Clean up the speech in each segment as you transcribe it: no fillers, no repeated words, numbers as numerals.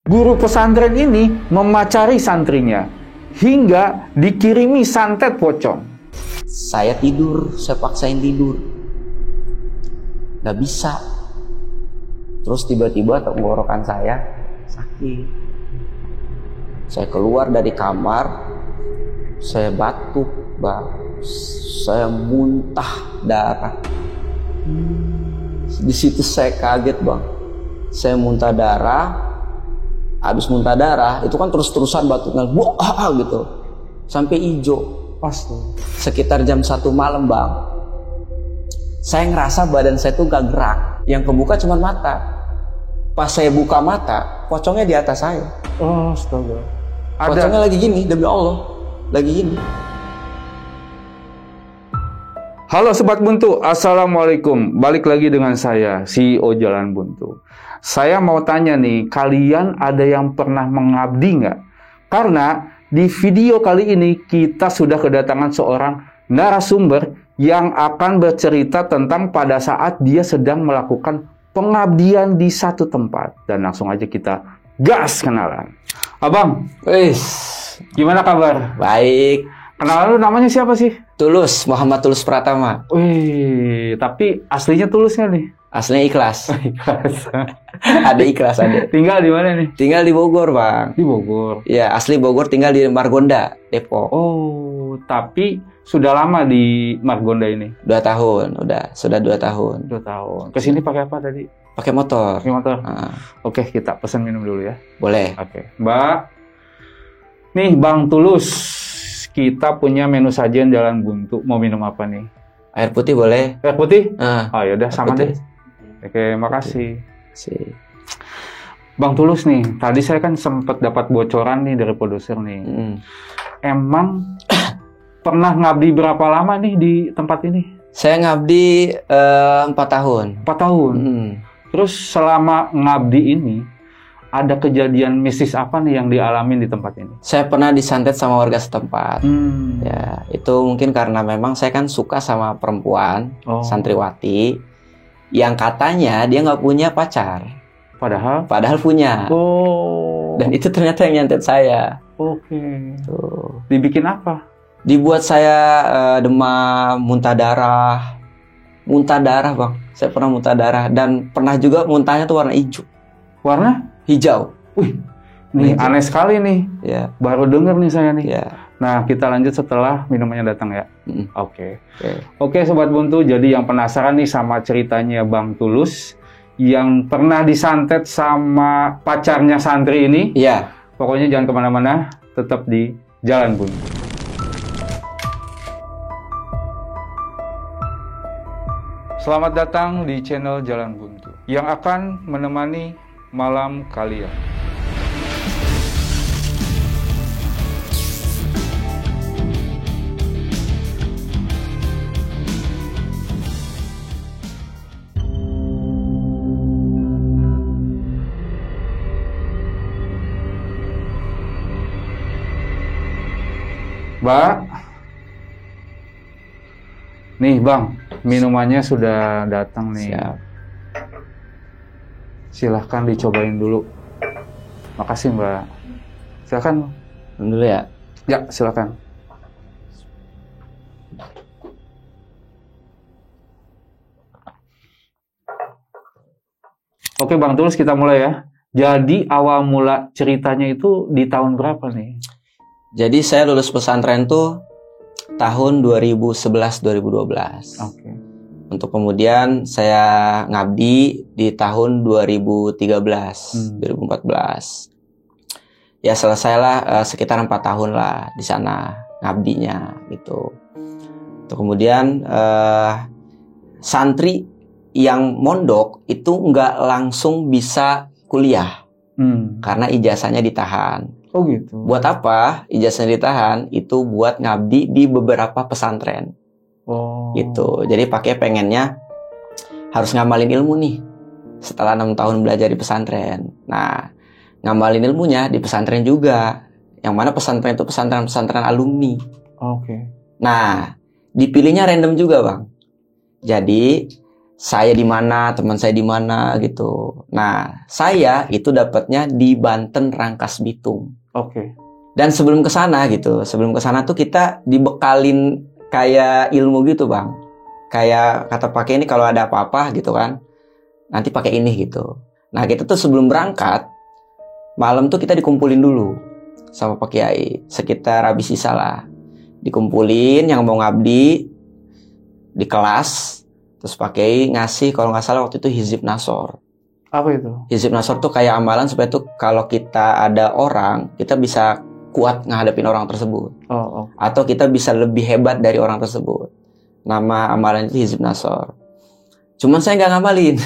Guru pesantren ini memacari santrinya hingga dikirimi santet pocong. Saya tidur, saya paksain tidur. Gak bisa. Terus tiba-tiba tenggorokan saya sakit. Saya keluar dari kamar, saya batuk, Bang. Saya muntah darah. Di situ saya kaget, Bang. Saya muntah darah. Habis muntah darah, itu kan terus-terusan batuknya wah gitu. Sampai hijau. Pasti. Sekitar jam 1 malam, Bang. Saya ngerasa badan saya tuh gak gerak. Yang kebuka cuma mata. Pas saya buka mata, pocongnya di atas saya. Oh, astaga. Pocongnya lagi gini, demi Allah. Lagi gini. Halo Sobat Buntu, Assalamualaikum. Balik lagi dengan saya, CEO Jalan Buntu. Saya mau tanya nih, kalian ada yang pernah mengabdi nggak? Karena di video kali ini kita sudah kedatangan seorang narasumber yang akan bercerita tentang pada saat dia sedang melakukan pengabdian di satu tempat. Dan langsung aja kita gas kenalan. Abang, gimana kabar? Baik. Kenalan lu namanya siapa sih? Tulus, Muhammad Tulus Pratama. Wih, tapi aslinya Tulus nggak nih? Aslinya ikhlas. Ikhlas. Ada ikhlas, ada. Tinggal di mana nih? Tinggal di Bogor, Bang. Di Bogor. Ya, asli Bogor, tinggal di Margonda, Depok. Oh, tapi sudah lama di Margonda ini? 2 tahun, sudah 2 tahun. 2 tahun. Kesini pakai apa tadi? Pakai motor. Pakai motor. Ah, Oke, kita pesan minum dulu ya. boleh. Oke, Mbak. Nih, Bang Tulus. Kita punya menu sajian Jalan Buntu. Mau minum apa nih? Air putih boleh. Air putih? Ah, Oh, yaudah, sama putih. deh. Oke, makasih. sih. Bang Tulus nih, tadi saya kan sempat dapat bocoran nih dari produser nih. Emang pernah ngabdi berapa lama nih di tempat ini? Saya ngabdi 4 tahun. 4 tahun. Terus selama ngabdi ini, ada kejadian mistis apa nih yang dialamin di tempat ini? Saya pernah disantet sama warga setempat. Hmm. Ya, itu mungkin karena memang saya kan suka sama perempuan, Oh. santriwati, yang katanya dia nggak punya pacar, Padahal? punya. Oh. Dan itu ternyata yang nyantet saya. Oke. Tuh. Dibikin apa? Dibuat saya demam, muntah darah, Bang. Saya pernah muntah darah dan pernah juga muntahnya tuh warna hijau. Warna? Hijau. Wih, nih Hijau. aneh sekali nih. Ya, Baru denger nih saya nih. ya. Nah, kita lanjut setelah minumannya datang ya. Oke. Oke. Oke, Sobat Buntu. Jadi yang penasaran nih sama ceritanya Bang Tulus yang pernah disantet sama pacarnya santri ini, Iya. pokoknya jangan kemana-mana, tetap di Jalan Buntu. Selamat datang di channel Jalan Buntu yang akan menemani malam kalian. Mbak, nih Bang, minumannya sudah datang nih. Siap. Silahkan dicobain dulu. Makasih Mbak. Silahkan. Dulu ya. Ya, silahkan. Oke Bang Tulus, kita mulai ya. Jadi awal mula ceritanya itu di tahun berapa nih? Jadi saya lulus pesantren tuh tahun 2011-2012. Oke. Untuk kemudian saya ngabdi di tahun 2013, 2014. Ya selesailah sekitar 4 tahun lah di sana ngabdinya gitu. Untuk kemudian santri yang mondok itu nggak langsung bisa kuliah karena ijazahnya ditahan. Oh gitu. Buat apa ijazahnya ditahan? Itu buat ngabdi di beberapa pesantren. Oh. Gitu. Jadi pengennya harus ngamalin ilmu nih. Setelah 6 tahun belajar di pesantren. Nah, ngamalin ilmunya di pesantren juga. Yang mana pesantren itu pesantren alumni. Oke. Nah, dipilihnya random juga, Bang. Jadi, saya di mana, teman saya di mana gitu. Nah, saya itu dapatnya di Banten Rangkas Bitung. Oke. Dan sebelum ke sana gitu, sebelum ke sana tuh kita dibekalin kayak ilmu gitu, Bang. Kayak kata pakai ini kalau ada apa-apa gitu kan, nanti pakai ini gitu. Nah, kita tuh sebelum berangkat, malam tuh kita dikumpulin dulu sama Pak Kiai, sekitar habis sisa lah. Dikumpulin yang mau ngabdi di kelas, terus Pak Kiai ngasih kalau nggak salah waktu itu hizib nasor. Apa itu? Hizib nasor tuh kayak amalan supaya tuh kalau kita ada orang, kita bisa kuat ngadepin orang tersebut. Oh. Atau kita bisa lebih hebat dari orang tersebut. Nama amalan itu hizib nasor. Cuman saya nggak ngamalin.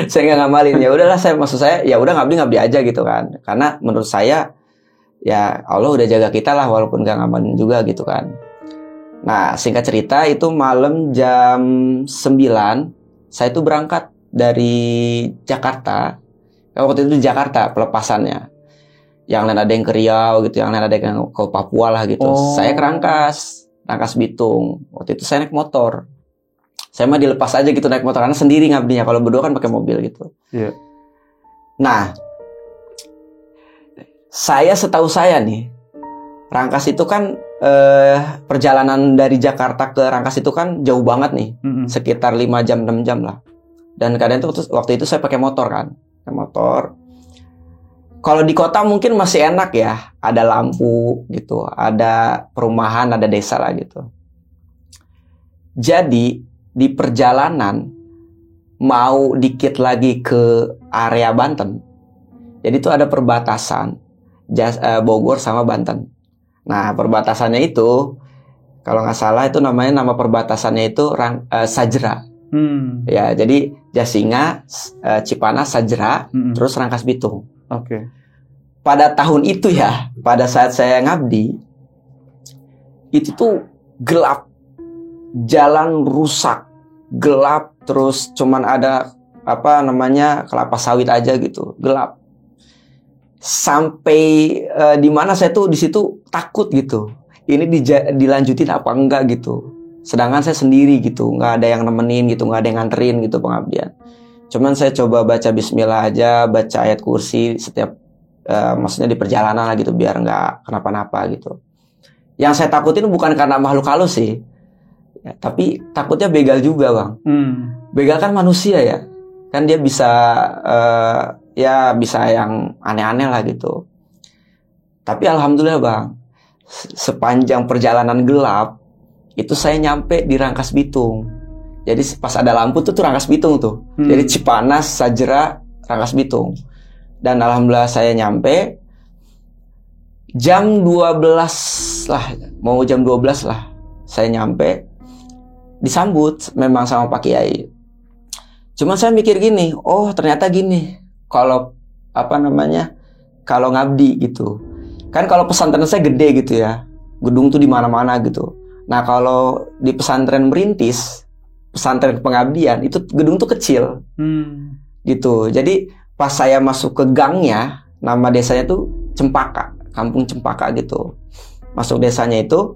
Saya nggak ngamalin. Ya udahlah, maksud saya ya udah ngabdi aja gitu kan. Karena menurut saya ya Allah udah jaga kita lah walaupun nggak ngamalin juga gitu kan. Nah, singkat cerita itu malam jam 9 saya tuh berangkat dari Jakarta. Waktu itu di Jakarta pelepasannya. Yang lain ada yang ke Riau gitu, yang lain ada yang ke Papua lah gitu. Saya ke Rangkas Bitung. Waktu itu saya naik motor. Saya mah dilepas aja gitu naik motor karena sendiri ngabdinya. Kalau berdua kan pakai mobil gitu. Iya. Nah, setahu saya nih, Rangkas itu kan perjalanan dari Jakarta ke Rangkas itu kan jauh banget nih. Sekitar 5 jam 6 jam lah. Dan kadang itu waktu itu saya pakai motor kan. Motor. Kalau di kota mungkin masih enak ya, ada lampu gitu, ada perumahan, ada desa lah gitu. Jadi di perjalanan mau dikit lagi ke area Banten. Jadi itu ada perbatasan Bogor sama Banten. Nah, perbatasannya itu kalau nggak salah itu nama perbatasannya itu Sajra. Ya, jadi Jasinga, Cipanas, Sajra, terus Rangkas Bitung. Oke. Pada tahun itu ya, pada saat saya ngabdi, itu tuh gelap, jalan rusak, gelap, terus cuman ada kelapa sawit aja gitu, gelap. Sampai di mana saya tuh di situ takut gitu. Ini dilanjutin apa enggak gitu. Sedangkan saya sendiri gitu, nggak ada yang nemenin gitu, nggak ada yang nganterin gitu pengabdian. Cuman saya coba baca bismillah aja, baca ayat kursi setiap maksudnya di perjalanan lah gitu biar nggak kenapa-napa gitu. Yang saya takutin bukan karena makhluk halus sih, ya, tapi takutnya begal juga, Bang. Begal kan manusia ya, kan dia bisa ya bisa yang aneh-aneh lah gitu. Tapi alhamdulillah, Bang, sepanjang perjalanan gelap itu saya nyampe di Rangkas Bitung. Jadi pas ada lampu tuh Rangkas Bitung tuh. Jadi Cipanas, Sajra, Rangkas Bitung. Dan alhamdulillah saya nyampe jam 12 lah, mau jam 12 lah saya nyampe. Disambut memang sama Pak Kiai. Cuman saya mikir gini, oh ternyata gini, kalau kalau ngabdi gitu. Kan kalau pesantren saya gede gitu ya. Gedung tuh di mana-mana gitu. Nah, kalau di pesantren merintis, pesantren pengabdian itu gedung tuh kecil. Gitu. Jadi pas saya masuk ke gangnya, nama desanya tuh Cempaka, Kampung Cempaka gitu. Masuk desanya itu,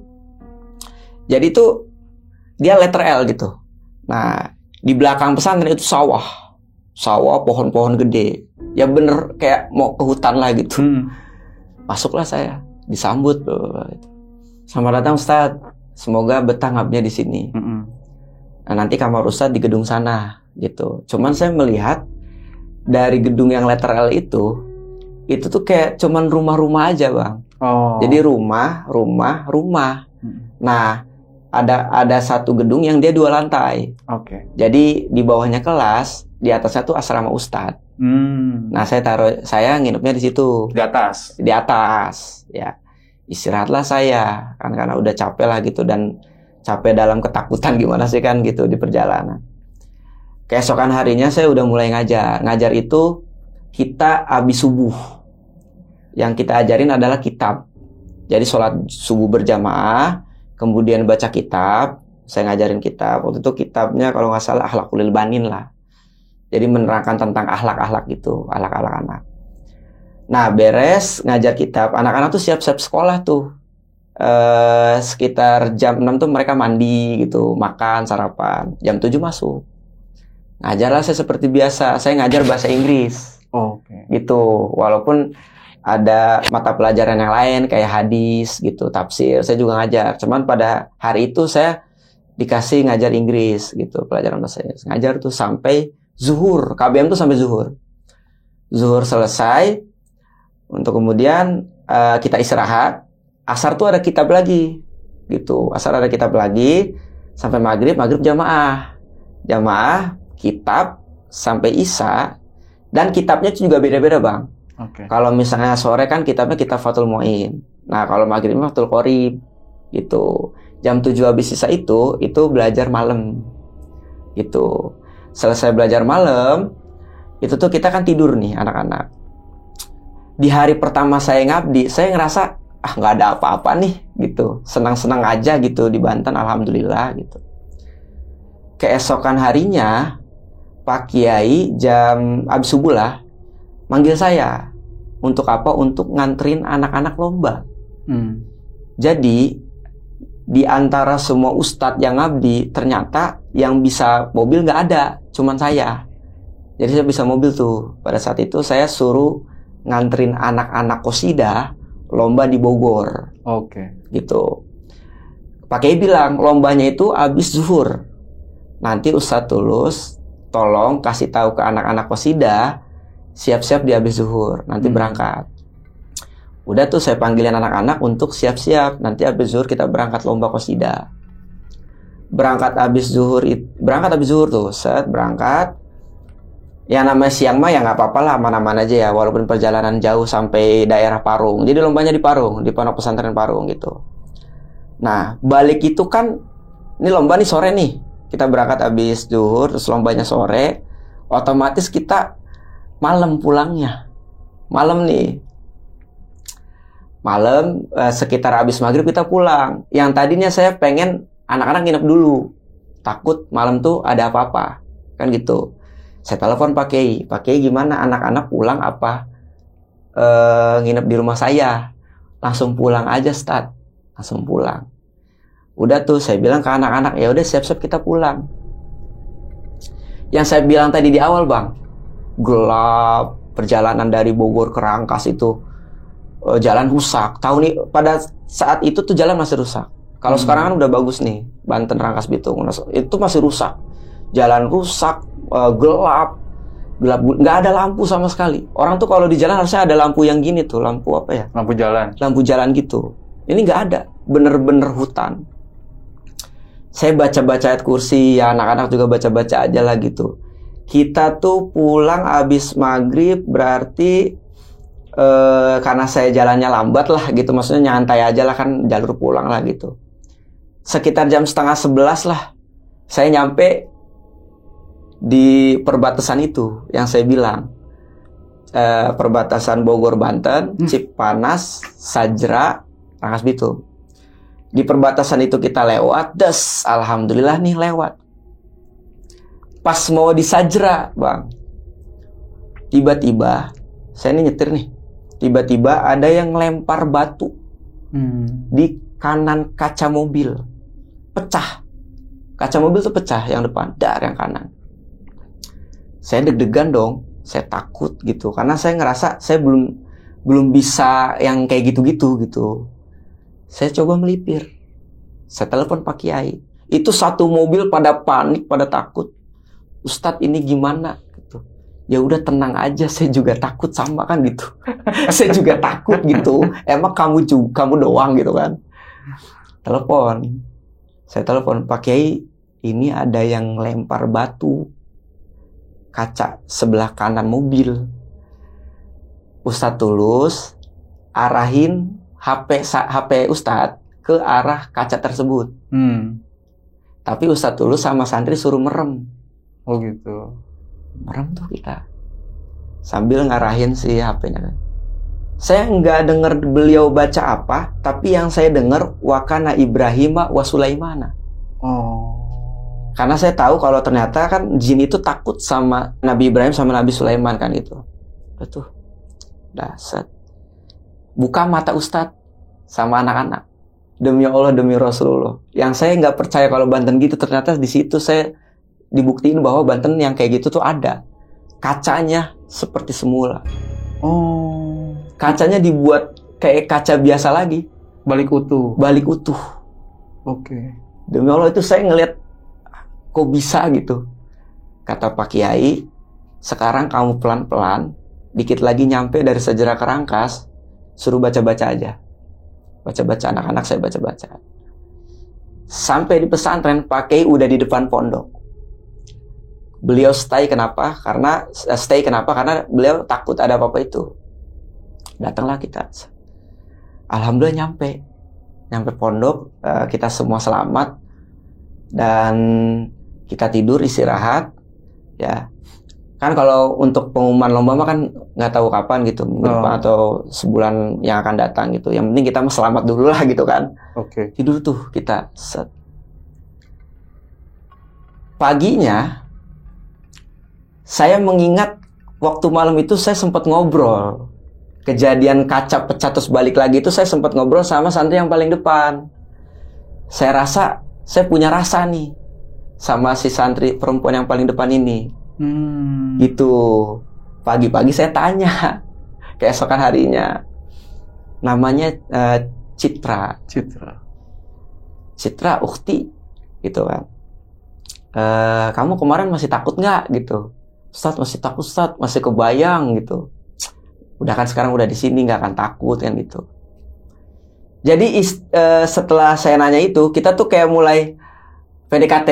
jadi tuh dia letter L gitu. Nah, di belakang pesantren itu sawah, pohon-pohon gede. Ya bener kayak mau ke hutan lah gitu. Masuklah saya, disambut. Selamat datang Ustadz, semoga betah ngabdinya di sini. Nah, nanti kamar Ustadz di gedung sana gitu. Cuman saya melihat dari gedung yang letter L itu tuh kayak cuman rumah-rumah aja, Bang. Jadi rumah. Nah, ada satu gedung yang dia 2 lantai. Jadi di bawahnya kelas, di atasnya tuh asrama Ustadz. Nah, saya nginepnya di situ. Di atas. Ya. Istirahatlah saya, kan karena udah capek lah gitu dan capek dalam ketakutan gimana sih kan gitu di perjalanan. Keesokan harinya saya udah mulai ngajar. Ngajar itu kita habis subuh. Yang kita ajarin adalah kitab. Jadi sholat subuh berjamaah, kemudian baca kitab. Saya ngajarin kitab. Waktu itu kitabnya kalau nggak salah Akhlaqul Banin lah. Jadi menerangkan tentang akhlak-akhlak gitu, akhlak-akhlak anak. Nah, beres ngajar kitab, anak-anak tuh siap-siap sekolah tuh. Sekitar jam 6 tuh mereka mandi gitu, makan, sarapan. Jam 7 masuk. Ngajarlah saya seperti biasa. Saya ngajar bahasa Inggris. Oke. Gitu. Walaupun ada mata pelajaran yang lain kayak hadis gitu, tafsir, saya juga ngajar. Cuman pada hari itu saya dikasih ngajar Inggris gitu, pelajaran bahasa Inggris. Ngajar tuh sampai zuhur. KBM tuh sampai zuhur. Zuhur selesai. Untuk kemudian kita istirahat. Asar tuh ada kitab lagi. Gitu. Asar ada kitab lagi sampai maghrib jamaah. Jamaah, kitab sampai isya, dan kitabnya juga beda-beda, Bang. Oke. Kalau misalnya sore kan kitabnya kitab Fathul Mu'in. Nah, kalau maghribnya Fathul Qorib. Gitu. Jam 7 habis isya itu belajar malam. Gitu. Selesai belajar malam, itu tuh kita kan tidur nih anak-anak. Di hari pertama saya ngabdi, saya ngerasa nggak ada apa-apa nih gitu. Senang-senang aja gitu di Banten, alhamdulillah gitu. Keesokan harinya Pak Kiai jam abis subuh lah manggil saya. Untuk apa? Untuk nganterin anak-anak lomba. Jadi di antara semua ustadz yang ngabdi, ternyata yang bisa mobil nggak ada, cuman saya. Jadi saya bisa mobil tuh. Pada saat itu saya suruh nganterin anak-anak qosidah lomba di Bogor. Oke. Gitu. Pak Kiai bilang lombanya itu abis zuhur. Nanti Ustadz Tulus tolong kasih tahu ke anak-anak qosidah siap-siap di habis zuhur, nanti berangkat. Udah tuh saya panggilin anak-anak untuk siap-siap, nanti habis zuhur kita berangkat lomba qosidah. Berangkat habis zuhur tuh, berangkat. Ya namanya siang mah ya nggak apa-apa lah, mana-mana aja ya, walaupun perjalanan jauh sampai daerah Parung. Jadi lombanya di Parung, di Pondok Pesantren Parung gitu. Nah, balik itu kan, ini lomba nih sore nih. Kita berangkat habis zuhur, terus lombanya sore. Otomatis kita malam pulangnya. Malam nih. Malam sekitar habis maghrib kita pulang. Yang tadinya saya pengen anak-anak nginep dulu. Takut malam tuh ada apa-apa. Kan gitu. Saya telepon Pak Kiai. Pak Kiai gimana? Anak-anak pulang apa? Nginep di rumah saya. Langsung pulang aja, Ustadz. Langsung pulang. Udah tuh saya bilang ke anak-anak, ya udah siap-siap kita pulang. Yang saya bilang tadi di awal, Bang, gelap, perjalanan dari Bogor ke Rangkas itu jalan rusak. Tahu nih, pada saat itu tuh jalan masih rusak. Kalau sekarang kan udah bagus nih, Banten Rangkas Bitung, itu masih rusak. Jalan rusak, gelap, nggak ada lampu sama sekali. Orang tuh kalau di jalan harusnya ada lampu yang gini tuh, lampu apa ya? Lampu jalan. Lampu jalan gitu. Ini nggak ada, bener-bener hutan. Saya baca-baca ayat kursi, ya anak-anak juga baca-baca aja lah gitu. Kita tuh pulang abis maghrib, berarti karena saya jalannya lambat lah gitu, maksudnya nyantai aja lah kan, jalur pulang lah gitu. Sekitar jam 10:30 lah, saya nyampe di perbatasan itu yang saya bilang, perbatasan Bogor Banten, Cipanas, Sajra, Rangkas Bitung. Di perbatasan itu kita lewat, alhamdulillah nih lewat. Pas mau di Sajra, Bang, tiba-tiba saya ini nyetir nih, tiba-tiba ada yang lempar batu di kanan kaca mobil, pecah. Kaca mobil tuh pecah yang depan, yang kanan. Saya deg-degan dong, saya takut gitu, karena saya ngerasa saya belum bisa yang kayak gitu-gitu gitu. Saya coba melipir. Saya telepon Pak Kiai. Itu satu mobil pada panik, pada takut. Ustadz ini gimana? Gitu. Ya udah tenang aja, saya juga takut sama kan gitu. Saya juga takut gitu. Emang kamu doang gitu kan. Telepon. Saya telepon Pak Kiai. Ini ada yang lempar batu kaca sebelah kanan mobil. Ustadz Tulus arahin HP Ustadz ke arah kaca tersebut. Tapi Ustadz Tulus sama santri suruh merem. Oh gitu. Merem tuh kita sambil ngarahin si HP-nya kan. Saya nggak dengar beliau baca apa, tapi yang saya dengar wakana Ibrahima wa Sulaimana. Oh. Karena saya tahu kalau ternyata kan jin itu takut sama Nabi Ibrahim sama Nabi Sulaiman kan gitu. Betul. Dasar. Buka mata Ustadz sama anak-anak. Demi Allah, demi Rasulullah. Yang saya nggak percaya kalau Banten gitu, ternyata di situ saya dibuktiin bahwa Banten yang kayak gitu tuh ada. Kacanya seperti semula. Oh. Kacanya dibuat kayak kaca biasa lagi. Balik utuh. Balik utuh. Oke. Demi Allah itu saya ngelihat kok bisa gitu. Kata Pak Kiai, sekarang kamu pelan-pelan, dikit lagi nyampe dari Sejarah ke Rangkas, suruh baca-baca aja. Baca-baca, anak-anak saya baca-baca. Sampai di pesantren, Pak Kiai udah di depan pondok. Beliau stay kenapa? Karena beliau takut ada apa-apa itu. Datanglah kita. Alhamdulillah nyampe pondok, kita semua selamat dan kita tidur istirahat. Ya, kan kalau untuk pengumuman lomba mah kan nggak tahu kapan gitu, minggu depan atau sebulan yang akan datang gitu. Yang penting kita mah selamat dulu lah gitu kan. Oke. Tidur tuh kita. Set. Paginya saya mengingat waktu malam itu saya sempat ngobrol. Kejadian kaca pecah terus balik lagi itu saya sempat ngobrol sama santri yang paling depan. Saya rasa saya punya rasa nih sama si santri perempuan yang paling depan ini. Gitu. Pagi-pagi saya tanya keesokan harinya. Namanya Citra, ukhti gitu kan. Kamu kemarin masih takut nggak gitu? Ustadz masih takut, Ustadz masih kebayang gitu. Udah kan sekarang udah di sini nggak akan takut kan gitu. Jadi setelah saya nanya itu, kita tuh kayak mulai PDKT.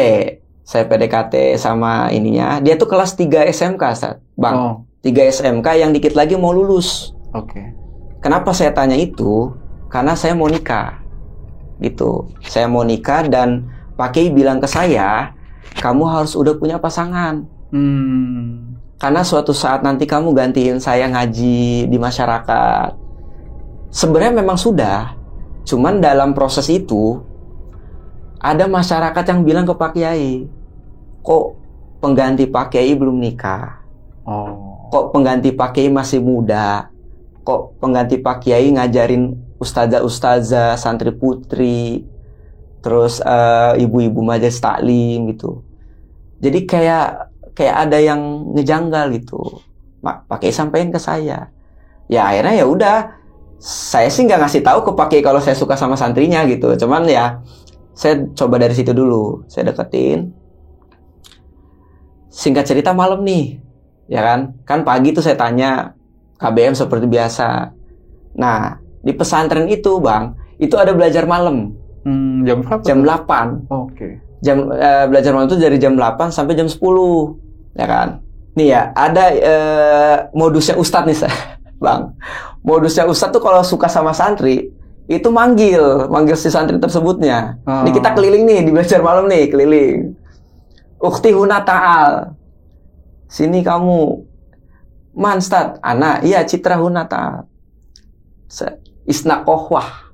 Saya PDKT sama ininya. Dia tuh kelas 3 SMK, Ustadz. Bang. 3 SMK yang dikit lagi mau lulus. Oke. Kenapa saya tanya itu? Karena saya mau nikah. Gitu. Saya mau nikah dan Pak Kiai bilang ke saya, kamu harus udah punya pasangan. Karena suatu saat nanti kamu gantiin saya ngaji di masyarakat. Sebenarnya memang sudah. Cuman dalam proses itu ada masyarakat yang bilang ke Pak Kiai, kok pengganti Pak Kiai belum nikah? Kok pengganti Pak Kiai masih muda? Kok pengganti Pak Kiai ngajarin ustazah-ustazah, santri putri, terus ibu-ibu majelis taklim gitu. Jadi kayak ada yang ngejanggal gitu. Pak Kiai sampein ke saya. Ya akhirnya ya udah. Saya sih nggak ngasih tahu ke Pak Kiai kalau saya suka sama santrinya gitu. Cuman ya saya coba dari situ dulu. Saya deketin. Singkat cerita malam nih. Ya kan? Kan pagi tuh saya tanya KBM seperti biasa. Nah, di pesantren itu, Bang, itu ada belajar malam. Jam berapa? Jam 8. Oke. Belajar malam itu dari jam 8 sampai jam 10. Ya kan? Nih ya, ada modusnya Ustadz nih, Bang. Modusnya Ustadz tuh kalau suka sama santri, itu manggil si santri tersebutnya. Ini kita keliling nih, di belajar malam nih, keliling. Ukhti huna ta'al. Sini kamu. Man, Ustadz. Ana, iya Citra huna ta'al. Isna kohwah.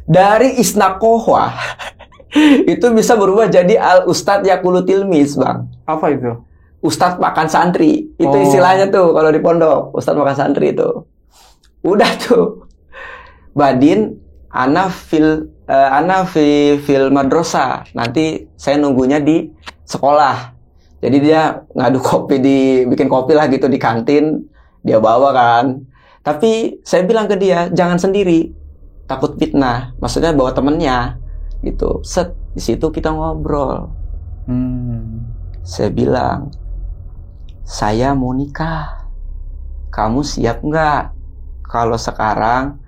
Dari isna kohwah itu bisa berubah jadi al ustadz yakulu tilmis, Bang. Apa itu? Ustadz makan santri. Itu istilahnya tuh kalau di pondok. Ustadz makan santri itu. Udah tuh. Badin ana fil madrasah. Nanti saya nunggunya di sekolah. Jadi dia ngadu kopi bikin kopi lah gitu di kantin. Dia bawa kan. Tapi saya bilang ke dia, jangan sendiri. Takut fitnah. Maksudnya bawa temennya gitu. Set, di situ kita ngobrol. Saya bilang, saya mau nikah. Kamu siap nggak? Kalau sekarang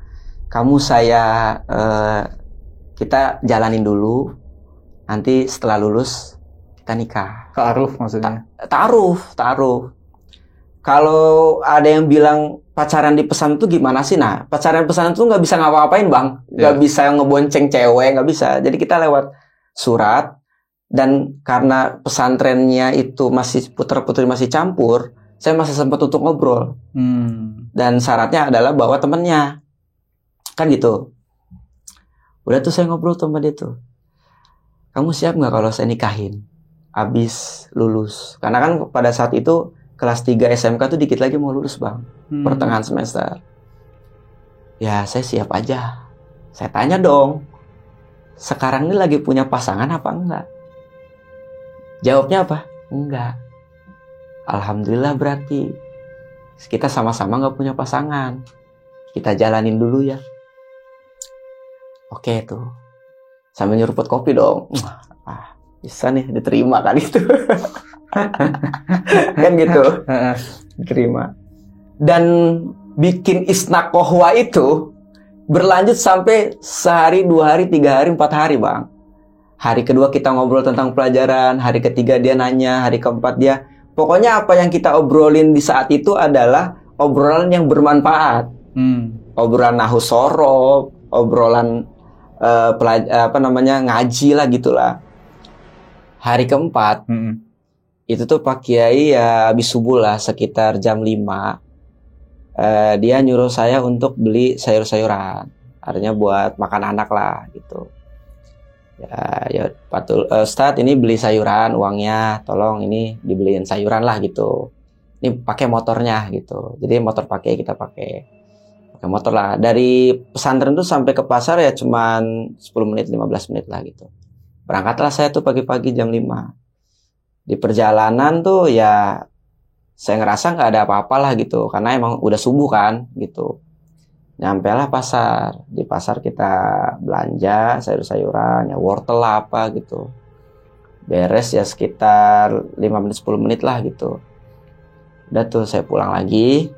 kita jalanin dulu. Nanti setelah lulus kita nikah. Ta'aruf maksudnya? Ta'aruf. Kalau ada yang bilang pacaran di pesantren itu gimana sih? Nah, pacaran pesantren itu nggak bisa ngapa-ngapain, Bang. Nggak bisa ngebonceng cewek, nggak bisa. Jadi kita lewat surat. Dan karena pesantrennya itu masih putra-putri masih campur, saya masih sempat untuk ngobrol. Dan syaratnya adalah bawa temennya. Kan gitu. Udah tuh saya ngobrol sama dia tuh. Kamu siap nggak kalau saya nikahin? Abis lulus. Karena kan pada saat itu kelas 3 SMK tuh dikit lagi mau lulus, Bang. Pertengahan semester. Ya, saya siap aja. Saya tanya dong. Sekarang ini lagi punya pasangan apa enggak? Jawabnya apa? Enggak. Alhamdulillah berarti kita sama-sama nggak punya pasangan. Kita jalanin dulu ya. Oke tuh. Sambil nyeruput kopi dong. Bisa nih diterima kali itu. Kan gitu. Diterima. Dan bikin isnak kohwa itu berlanjut sampai sehari, 2 hari, 3 hari, 4 hari, Bang. Hari kedua kita ngobrol tentang pelajaran, hari ketiga dia nanya, hari keempat dia. Pokoknya apa yang kita obrolin di saat itu adalah obrolan yang bermanfaat. Obrolan nahwu sorof, obrolan ngaji lah gitulah. Hari keempat itu tuh Pak Kiai ya habis subuh lah, sekitar jam 5. Dia nyuruh saya untuk beli sayur-sayuran, artinya buat makan anak lah gitu. Ya Patul, Ustadz ini beli sayuran, uangnya tolong ini dibeliin sayuran lah gitu. Ini pakai motornya gitu. Jadi motor pakai, kita pakai motor lah. Dari pesantren tuh sampai ke pasar ya cuman 10 menit, 15 menit lah gitu. Berangkatlah saya tuh pagi-pagi jam 5. Di perjalanan tuh ya saya ngerasa nggak ada apa-apa lah gitu, karena emang udah subuh kan gitu. Nyampelah pasar. Di pasar kita belanja sayur-sayuran, ya wortel lah apa gitu. Beres ya sekitar 5 menit 10 menit lah gitu. Udah tuh saya pulang lagi.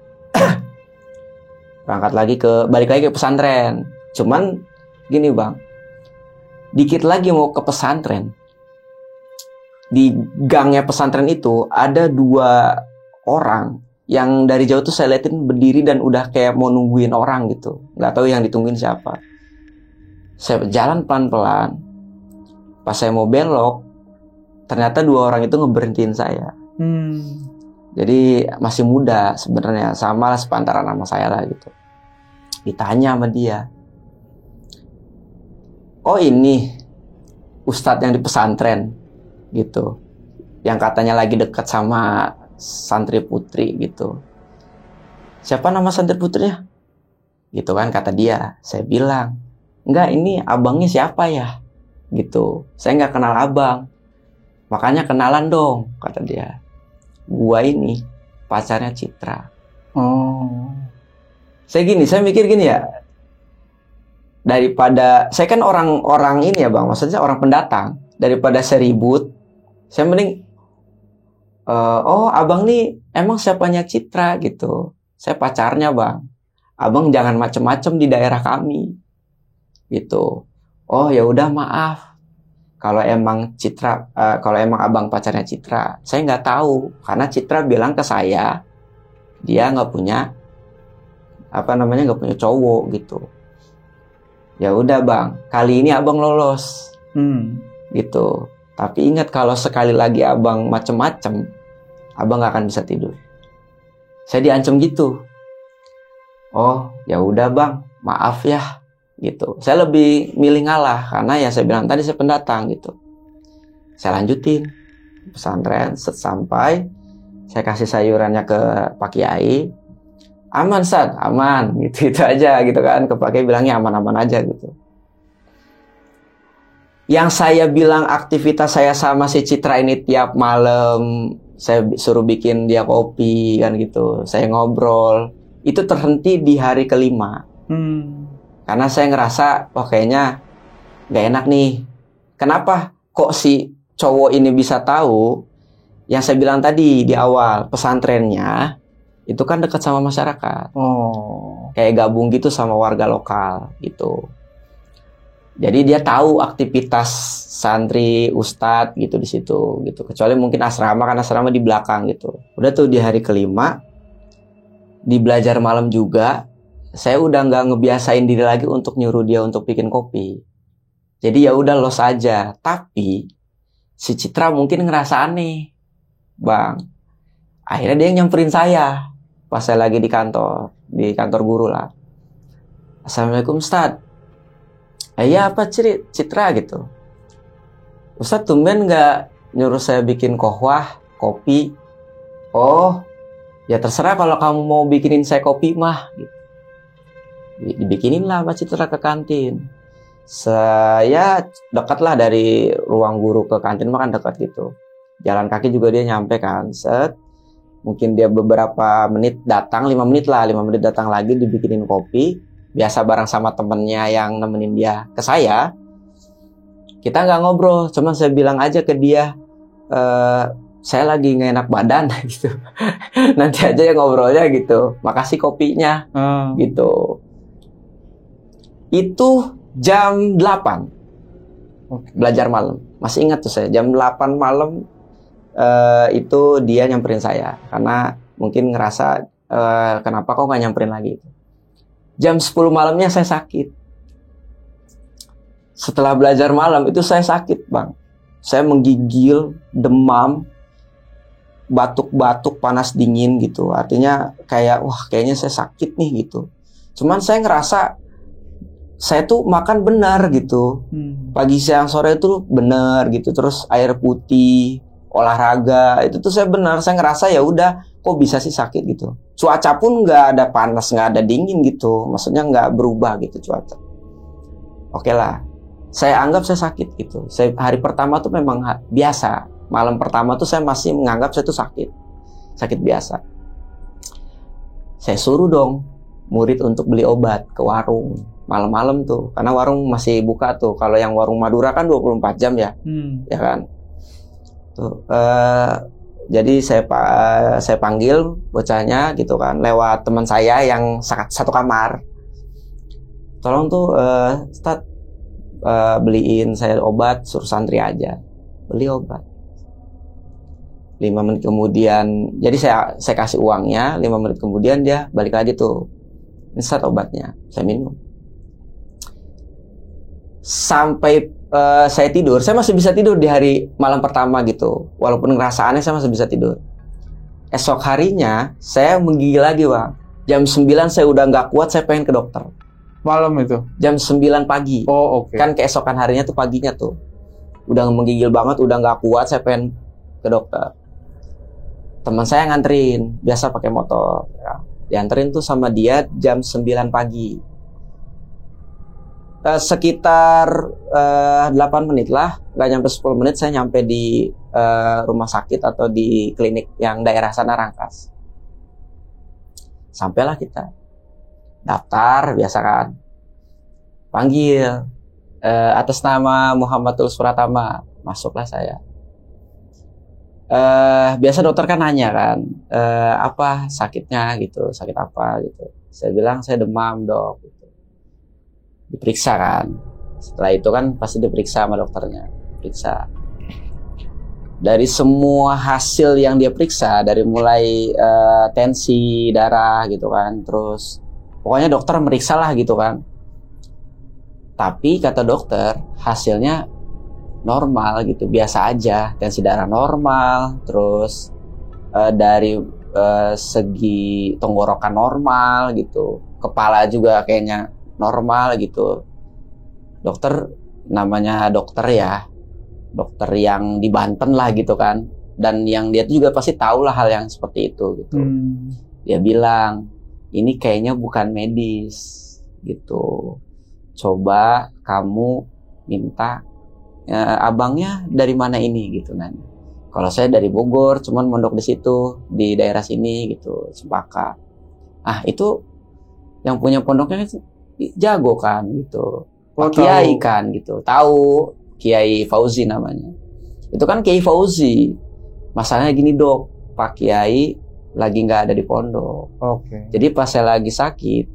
Balik lagi ke pesantren. Cuman gini Bang, dikit lagi mau ke pesantren. Di gangnya pesantren itu ada 2 orang yang dari jauh tuh saya liatin berdiri dan udah kayak mau nungguin orang gitu. Nggak tahu yang ditungguin siapa. Saya jalan pelan-pelan. Pas saya mau belok, ternyata 2 orang itu ngeberhentiin saya. Jadi masih muda sebenarnya, sama lah sepantaran sama saya lah gitu. Ditanya sama dia, oh ini ustadz yang di pesantren gitu, yang katanya lagi dekat sama santri putri gitu. Siapa nama santri putrinya? Gitu kan kata dia. Saya bilang, enggak, ini abangnya siapa ya? Gitu. Saya nggak kenal abang. Makanya kenalan dong, kata dia. Gua ini pacarnya Citra. Oh. Saya mikir gini ya. Daripada saya kan orang ini ya Bang, maksudnya orang pendatang. Daripada saya ribut, saya mending oh abang nih emang siapanya Citra gitu. Saya pacarnya Bang. Abang jangan macem-macem di daerah kami gitu. Oh ya udah maaf. Kalau emang abang pacarnya Citra, saya nggak tahu karena Citra bilang ke saya dia nggak punya nggak punya cowok gitu. Ya udah Bang, kali ini abang lolos gitu. Tapi ingat kalau sekali lagi abang macem-macem, abang gak akan bisa tidur. Saya diancam gitu. Oh ya udah Bang, maaf ya gitu. Saya lebih milih ngalah karena ya saya bilang tadi saya pendatang gitu. Saya lanjutin pesantren sampai saya kasih sayurannya ke Pak Kiai. Aman Ustaz, aman gitu, itu aja gitu kan. Ke Pak Kiai bilangnya aman-aman aja gitu. Yang saya bilang aktivitas saya sama si Citra ini tiap malam saya suruh bikin dia kopi kan gitu, saya ngobrol, itu terhenti di hari kelima. Karena saya ngerasa kayaknya gak enak nih. Kenapa kok si cowok ini bisa tahu? Yang saya bilang tadi di awal, pesantrennya itu kan dekat sama masyarakat. Kayak gabung gitu sama warga lokal gitu. Jadi dia tahu aktivitas santri, ustadz gitu di situ gitu. Kecuali mungkin asrama, kan asrama di belakang gitu. Udah tuh di hari kelima, di belajar malam juga, saya udah nggak ngebiasain diri lagi untuk nyuruh dia untuk bikin kopi. Jadi ya udah los aja. Tapi si Citra mungkin ngerasa aneh, Bang. Akhirnya dia nyamperin saya pas saya lagi di kantor guru lah. Assalamualaikum Ustadz. Ya apa Citra gitu. Ustadz tumben nggak nyuruh saya bikin kohwah, kopi. Oh, ya terserah kalau kamu mau bikinin saya kopi mah. Gitu. Dibikinin lah sama Citra ke kantin. Saya dekat lah dari ruang guru ke kantin mah kan dekat gitu. Jalan kaki juga dia nyampe kan, set. Mungkin dia beberapa menit datang, 5 menit datang lagi dibikinin kopi. Biasa bareng sama temennya yang nemenin dia ke saya. Kita nggak ngobrol, cuman saya bilang aja ke dia, saya lagi nggak enak badan gitu. Nanti aja yang ngobrolnya gitu. Makasih kopinya gitu. Itu jam 8 belajar malam. Masih ingat tuh saya, jam 8 malam itu dia nyamperin saya. Karena mungkin ngerasa kenapa kok nggak nyamperin lagi. Jam 10 malamnya saya sakit. Setelah belajar malam itu saya sakit, Bang. Saya menggigil, demam, batuk-batuk, panas dingin gitu. Artinya kayak, wah kayaknya saya sakit nih gitu. Cuman saya ngerasa saya tuh makan benar gitu. Pagi, siang, sore itu benar gitu. Terus air putih, olahraga, itu tuh saya benar. Saya ngerasa ya udah, kok bisa sih sakit gitu. Cuaca pun nggak ada panas, nggak ada dingin gitu. Maksudnya nggak berubah gitu cuaca. Oke lah, saya anggap saya sakit gitu. Hari pertama tuh memang biasa. Malam pertama tuh saya masih menganggap saya tuh sakit biasa. Saya suruh dong murid untuk beli obat ke warung malam-malam tuh, karena warung masih buka tuh. Kalau yang warung Madura kan 24 jam ya, ya kan. Tuh, jadi saya panggil bocahnya gitu kan, lewat teman saya yang satu kamar. Tolong tuh Ustaz, beliin saya obat, suruh santri aja beli obat. 5 menit kemudian, jadi saya kasih uangnya. 5 menit kemudian dia balik lagi tuh, ini Ustaz obatnya, saya minum. Sampai saya tidur, saya masih bisa tidur di hari malam pertama gitu. Walaupun ngerasa aneh, saya masih bisa tidur. Esok harinya saya menggigil lagi, Bang. Jam 9 saya udah nggak kuat, saya pengen ke dokter. Malam itu? Jam 9 pagi. Oh, oke. Kan keesokan harinya tuh paginya tuh. Udah menggigil banget, udah nggak kuat, saya pengen ke dokter. Teman saya nganterin, biasa pakai motor. Ya. Dianterin tuh sama dia jam 9 pagi. Sekitar 8 menit lah, nggak nyampe 10 menit saya nyampe di rumah sakit atau di klinik yang daerah sana, Rangkas. Sampailah kita. Daftar, biasa kan. Panggil. Atas nama Muhammadul Suratama. Masuklah saya. Biasa dokter kan nanya kan, apa sakitnya gitu, sakit apa gitu. Saya bilang saya demam, Dok. Gitu. Diperiksa kan. Setelah itu kan pasti diperiksa sama dokternya. Periksa. Dari semua hasil yang dia periksa, dari mulai tensi darah gitu kan, terus pokoknya dokter meriksa lah gitu kan. Tapi kata dokter hasilnya normal gitu, biasa aja, tensi darah normal, terus dari segi tenggorokan normal gitu, kepala juga kayaknya normal gitu. Dokter namanya dokter ya, dokter yang di Banten lah gitu kan, dan yang dia juga pasti tahu lah hal yang seperti itu gitu. Dia bilang ini kayaknya bukan medis gitu, coba kamu minta abangnya dari mana ini gitu nanya. Kalau saya dari Bogor, cuman mondok di situ, di daerah sini gitu, Cempaka. Ah itu yang punya pondoknya jago kan gitu, Pak Kiai kan gitu, tahu Kiai Fauzi namanya. Itu kan Kiai Fauzi. Masalahnya gini, Dok, Pak Kiai lagi nggak ada di pondok. Jadi pas saya lagi sakit,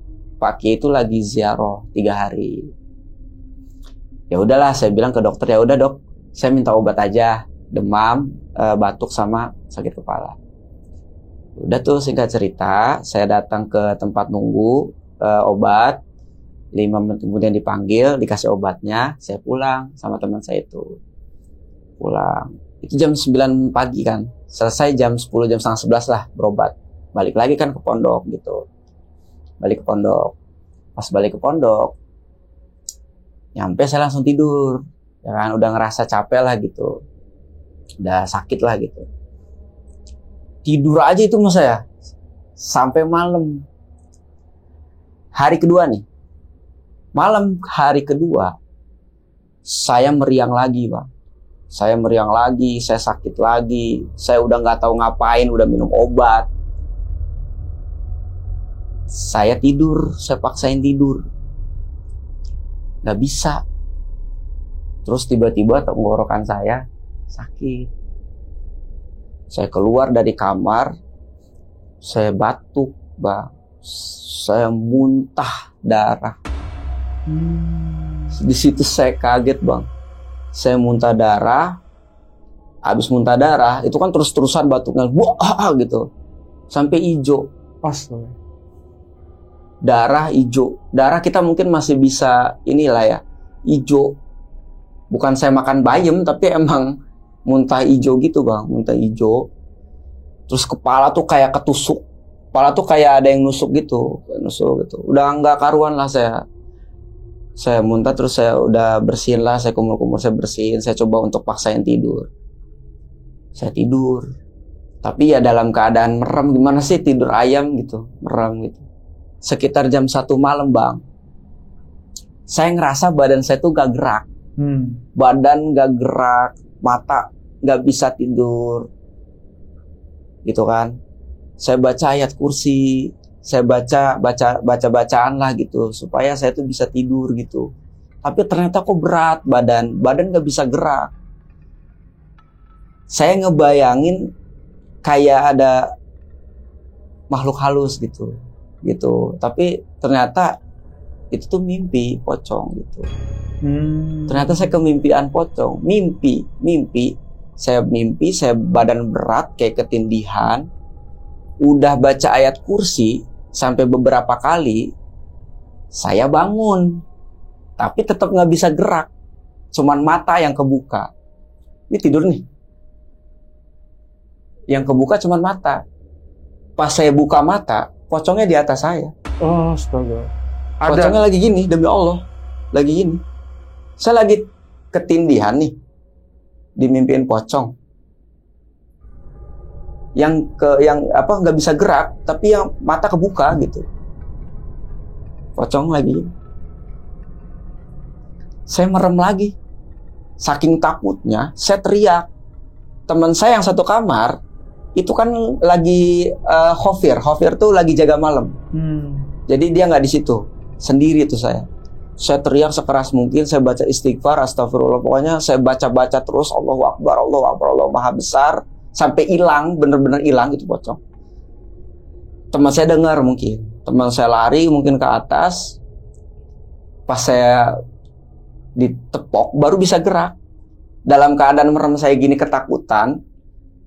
Pak Kiai itu lagi ziarah 3 hari. Ya udahlah, saya bilang ke dokter, ya udah Dok, saya minta obat aja, demam, batuk sama sakit kepala. Udah tuh singkat cerita, saya datang ke tempat nunggu obat. 5 menit kemudian dipanggil, dikasih obatnya, saya pulang sama teman saya itu. Pulang. Itu jam 9 pagi kan. Selesai jam 10, jam setengah 11 lah berobat. Balik lagi kan ke pondok gitu. Balik ke pondok. Pas balik ke pondok, nyampe saya langsung tidur. Ya kan, udah ngerasa capek lah gitu. Udah sakit lah gitu. Tidur aja itu mas saya. Sampai malam. Hari kedua nih. Malam hari kedua, saya meriang lagi, Bang. Saya meriang lagi, saya sakit lagi, saya udah nggak tahu ngapain, udah minum obat. Saya tidur, saya paksain tidur, nggak bisa. Terus tiba-tiba tenggorokan saya sakit. Saya keluar dari kamar, saya batuk, Bang. Saya muntah darah. Di situ saya kaget, Bang. Saya muntah darah. Habis muntah darah, itu kan terus-terusan batuknya, wah gitu, sampai hijau. Astaga. Darah hijau. Darah kita mungkin masih bisa inilah ya, hijau. Bukan saya makan bayam, tapi emang muntah hijau gitu, Bang. Muntah hijau. Terus kepala tuh kayak ketusuk. Kepala tuh kayak ada yang nusuk gitu. Udah nggak karuan lah saya. Saya muntah, terus saya udah bersihin lah. Saya kumur-kumur, saya bersihin. Saya coba untuk paksain tidur. Saya tidur. Tapi ya dalam keadaan merem. Gimana sih tidur ayam gitu. Merem gitu. Sekitar jam 1 malam, Bang. Saya ngerasa badan saya tuh gak gerak. Badan gak gerak. Mata gak bisa tidur. Gitu kan. Saya baca ayat kursi. Saya baca-bacaan lah gitu. Supaya saya tuh bisa tidur gitu. Tapi ternyata kok berat badan. Badan gak bisa gerak. Saya ngebayangin kayak ada makhluk halus gitu. Tapi ternyata itu tuh mimpi pocong gitu. Ternyata saya kemimpian pocong. Mimpi. Saya badan berat kayak ketindihan. Udah baca ayat kursi sampai beberapa kali, saya bangun. Tapi tetap gak bisa gerak. Cuman mata yang kebuka. Ini tidur nih. Yang kebuka cuman mata. Pas saya buka mata, pocongnya di atas saya. Oh, astaga. Pocongnya lagi gini, demi Allah. Lagi gini. Saya lagi ketindihan nih. Dimimpiin pocong. Yang nggak bisa gerak, tapi yang mata kebuka gitu. Pocong lagi gini. Saya merem lagi. Saking takutnya, saya teriak. Teman saya yang satu kamar, itu kan lagi khofir. Khofir tuh lagi jaga malam. Jadi dia nggak di situ. Sendiri tuh saya. Saya teriak sekeras mungkin. Saya baca istighfar, astagfirullah. Pokoknya saya baca terus. Allahu Akbar, Allahu Akbar, Allah Maha Besar. Sampai hilang, bener-bener hilang itu pocong. Teman saya dengar mungkin. Teman saya lari mungkin ke atas. Pas saya ditepok, baru bisa gerak. Dalam keadaan merem saya gini ketakutan.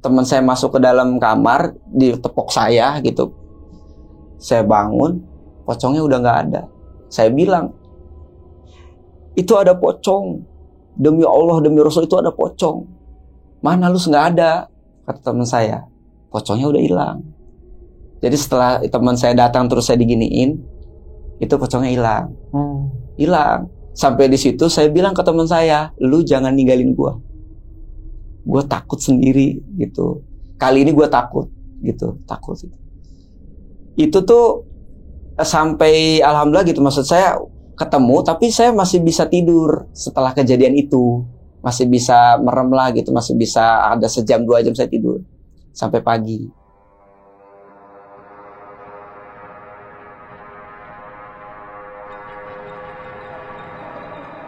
Teman saya masuk ke dalam kamar, ditepok saya gitu. Saya bangun, pocongnya udah nggak ada. Saya bilang, itu ada pocong. Demi Allah, demi Rasul, itu ada pocong. Mana lu nggak ada? Kata teman saya. Pocongnya udah hilang. Jadi setelah teman saya datang terus saya diginiin, itu pocongnya hilang. Hilang. Sampai di situ saya bilang ke teman saya, lu jangan ninggalin gua. Gue takut sendiri gitu. Kali ini gue takut gitu, takut. Itu tuh sampai alhamdulillah gitu, maksud saya ketemu, tapi saya masih bisa tidur setelah kejadian itu, masih bisa merem lah gitu, masih bisa ada sejam 2 jam saya tidur sampai pagi.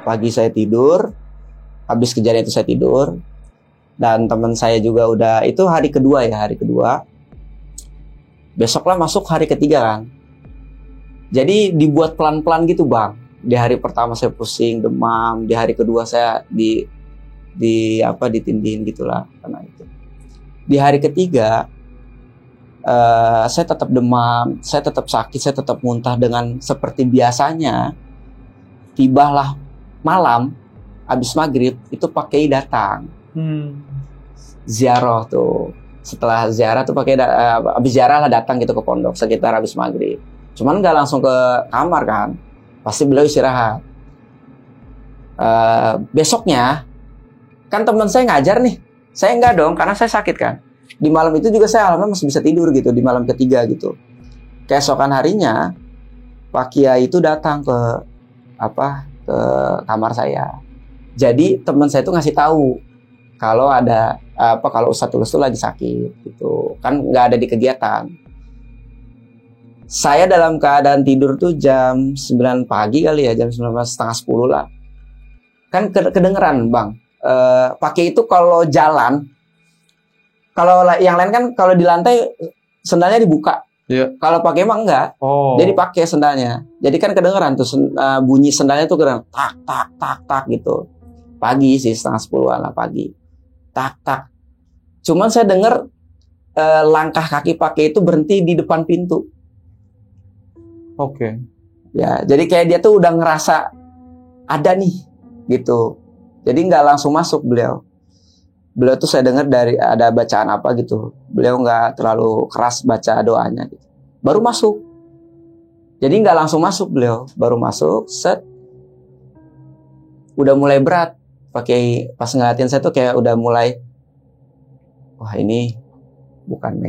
Pagi saya tidur, habis kejadian itu saya tidur. Dan teman saya juga udah, itu hari kedua. Besoklah masuk hari ketiga kan. Jadi dibuat pelan-pelan gitu, Bang. Di hari pertama saya pusing, demam. Di hari kedua saya ditindihin gitulah karena itu. Di hari ketiga saya tetap demam, saya tetap sakit, saya tetap muntah dengan seperti biasanya. Tibalah malam habis maghrib itu Pak Kiai datang. Ziarah tuh. Setelah ziarah tuh pakai habis ziarah lah datang gitu ke pondok sekitar habis maghrib. Cuman nggak langsung ke kamar kan, pasti beliau istirahat. Besoknya kan teman saya ngajar nih, saya enggak dong karena saya sakit kan. Di malam itu juga saya alhamdulillah masih bisa tidur gitu, di malam ketiga gitu. Keesokan harinya Pak Kiai itu datang ke kamar saya. Jadi teman saya itu ngasih tahu kalau kalau Ustadz Tulus tuh lagi sakit gitu kan, nggak ada di kegiatan. Saya dalam keadaan tidur tuh jam 9 pagi kali ya, jam 9 setengah 10 lah. Kan kedengeran bang. Pakai itu kalau jalan, kalau yang lain kan kalau di lantai sendalnya dibuka. Iya. Kalau pakai emang enggak. Oh. Jadi pakai sendalnya. Jadi kan kedengeran tuh bunyi sendalnya tuh kedengeran tak tak tak tak gitu. Pagi sih setengah 10-an lah pagi. Tak tak. Cuman saya dengar langkah kaki pakai itu berhenti di depan pintu. Oke. Ya, jadi kayak dia tuh udah ngerasa ada nih gitu. Jadi nggak langsung masuk beliau. Beliau tuh saya dengar dari ada bacaan apa gitu. Beliau nggak terlalu keras baca doanya gitu. Baru masuk. Jadi nggak langsung masuk beliau. Baru masuk, set. Udah mulai berat. Pas ngeliatin saya tuh kayak udah mulai, wah ini bukan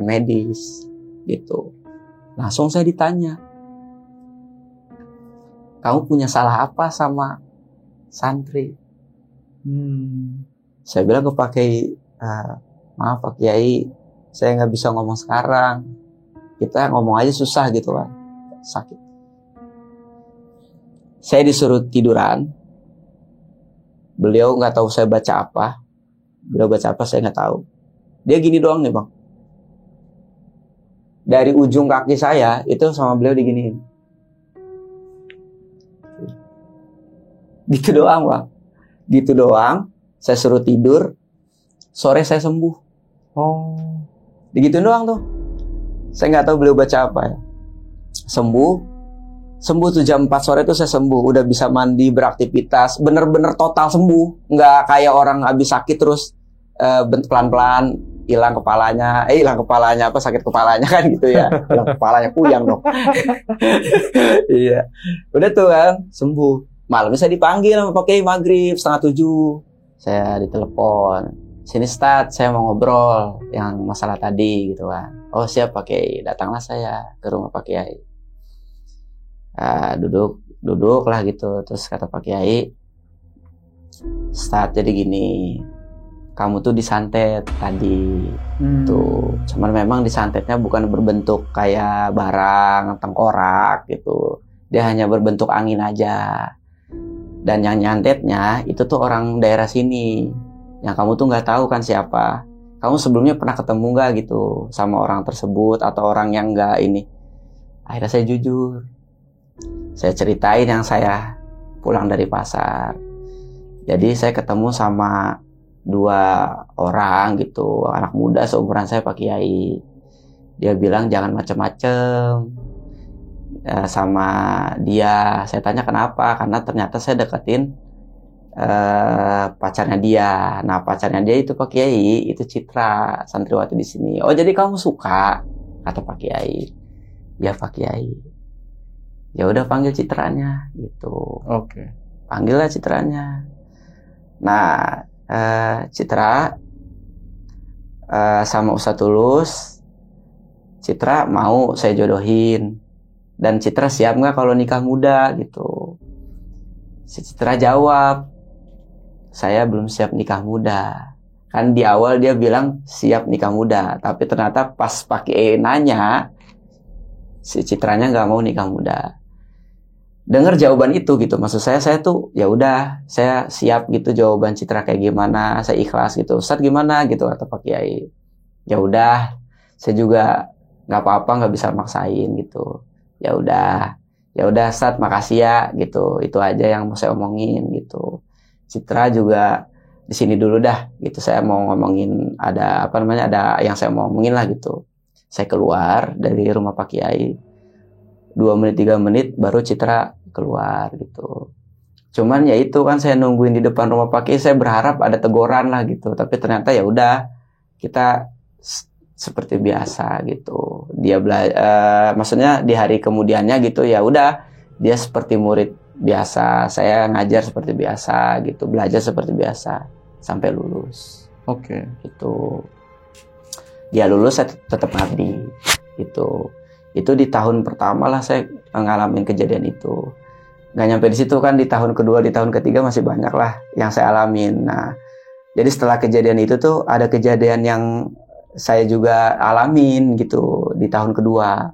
medis gitu. Langsung saya ditanya, kamu punya salah apa sama santri? Saya bilang ke Pak Kiai, maaf Pak Kiai, saya nggak bisa ngomong sekarang. Kita ngomong aja susah gitu kan, sakit. Saya disuruh tiduran. Beliau nggak tahu saya baca apa. Beliau baca apa saya nggak tahu. Dia gini doang nih bang. Dari ujung kaki saya itu sama beliau diginiin. Gitu doang bang. Gitu doang. Saya suruh tidur. Sore saya sembuh. Oh. Digituin doang tuh. Saya nggak tahu beliau baca apa ya. Sembuh tuh jam 4 sore tuh saya sembuh. Udah bisa mandi, beraktivitas. Bener-bener total sembuh. Nggak kayak orang habis sakit terus pelan-pelan hilang kepalanya. Hilang kepalanya apa, sakit kepalanya kan gitu ya. Hilang kepalanya, puyang dong. Iya. Udah tuh kan, sembuh. Malamnya saya dipanggil sama Pak Kiai maghrib 6:30. Saya ditelepon. Sini Ustadz, saya mau ngobrol yang masalah tadi gitu kan. Oh siap Pak Kiai, datanglah saya ke rumah Pak Kiai. Duduk lah gitu. Terus kata Pak Kiai, Ustadz jadi gini, kamu tuh disantet tadi. Tuh, cuman memang disantetnya bukan berbentuk kayak barang tengkorak gitu. Dia hanya berbentuk angin aja. Dan yang nyantetnya itu tuh orang daerah sini. Yang kamu tuh nggak tahu kan siapa. Kamu sebelumnya pernah ketemu nggak gitu sama orang tersebut atau orang yang nggak ini. Akhirnya saya jujur. Saya ceritain yang saya pulang dari pasar. Jadi saya ketemu sama 2 orang gitu, anak muda seumuran saya Pak Kiai. Dia bilang jangan macem-macem sama dia. Saya tanya kenapa, karena ternyata saya deketin pacarnya dia. Nah pacarnya dia itu Pak Kiai, itu Citra, santriwati di sini. Oh jadi kamu suka? Kata Pak Kiai. Ya Pak Kiai. Ya udah panggil Citranya gitu. Oke. Panggillah Citranya. Nah Citra sama Ustadz Tulus, Citra mau saya jodohin. Dan Citra siap nggak kalau nikah muda gitu. Si Citra jawab, saya belum siap nikah muda. Kan di awal dia bilang siap nikah muda, tapi ternyata pas pakai nanya, si Citranya nggak mau nikah muda. Dengar jawaban itu gitu, maksud saya tuh ya udah, saya siap gitu jawaban Citra kayak gimana, saya ikhlas gitu. Ustadz gimana gitu kata Pak Kiai. Ya udah, saya juga nggak apa-apa, nggak bisa maksain gitu. Ya udah Ustadz makasih ya gitu. Itu aja yang mau saya omongin gitu. Citra juga di sini dulu dah gitu. Saya mau ngomongin ada yang saya mau omongin lah gitu. Saya keluar dari rumah Pak Kiai. 2 menit 3 menit baru Citra keluar gitu. Cuman ya itu kan saya nungguin di depan rumah Pak Kiai, saya berharap ada teguran lah gitu. Tapi ternyata ya udah kita seperti biasa gitu. Dia maksudnya di hari kemudiannya gitu ya udah dia seperti murid biasa, saya ngajar seperti biasa gitu, belajar seperti biasa sampai lulus. Oke. Gitu. Dia lulus saya tetap ngabdi gitu. Itu di tahun pertama lah saya ngalamin kejadian itu. Nggak nyampe di situ kan, di tahun kedua, di tahun ketiga masih banyak lah yang saya alamin. Nah, Jadi setelah kejadian itu tuh ada kejadian yang saya juga alamin gitu di tahun kedua.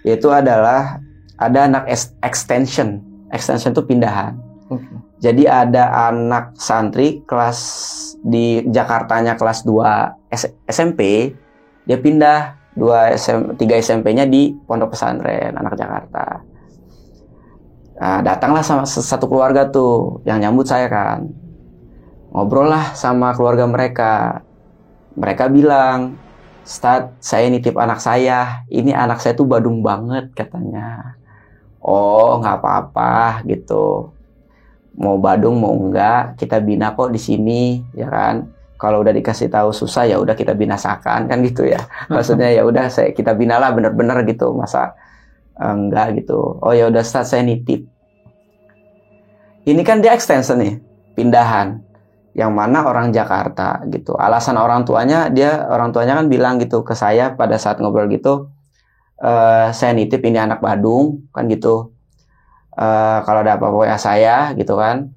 Yaitu adalah ada anak extension. Extension itu pindahan. Oke. Jadi ada anak santri kelas di Jakartanya kelas 2 SMP, dia pindah 3 SMP-nya di pondok pesantren anak Jakarta. Nah, datanglah sama satu keluarga tuh yang nyambut saya kan. Ngobrol lah sama keluarga mereka. Mereka bilang, "Ustadz, saya nitip anak saya. Ini anak saya tuh badung banget," katanya. "Oh, nggak apa-apa gitu. Mau badung mau enggak, kita bina kok di sini, ya kan? Kalau udah dikasih tahu susah ya udah kita binasakan kan gitu ya." Maksudnya ya udah kita binalah bener-bener gitu, masa enggak gitu. "Oh ya udah Ustadz, saya nitip." Ini kan dia extension nih, pindahan. Yang mana orang Jakarta gitu. Alasan orang tuanya kan bilang gitu ke saya pada saat ngobrol gitu, "Saya nitip ini anak Badung kan gitu. Kalau ada apa-apa WA saya gitu kan.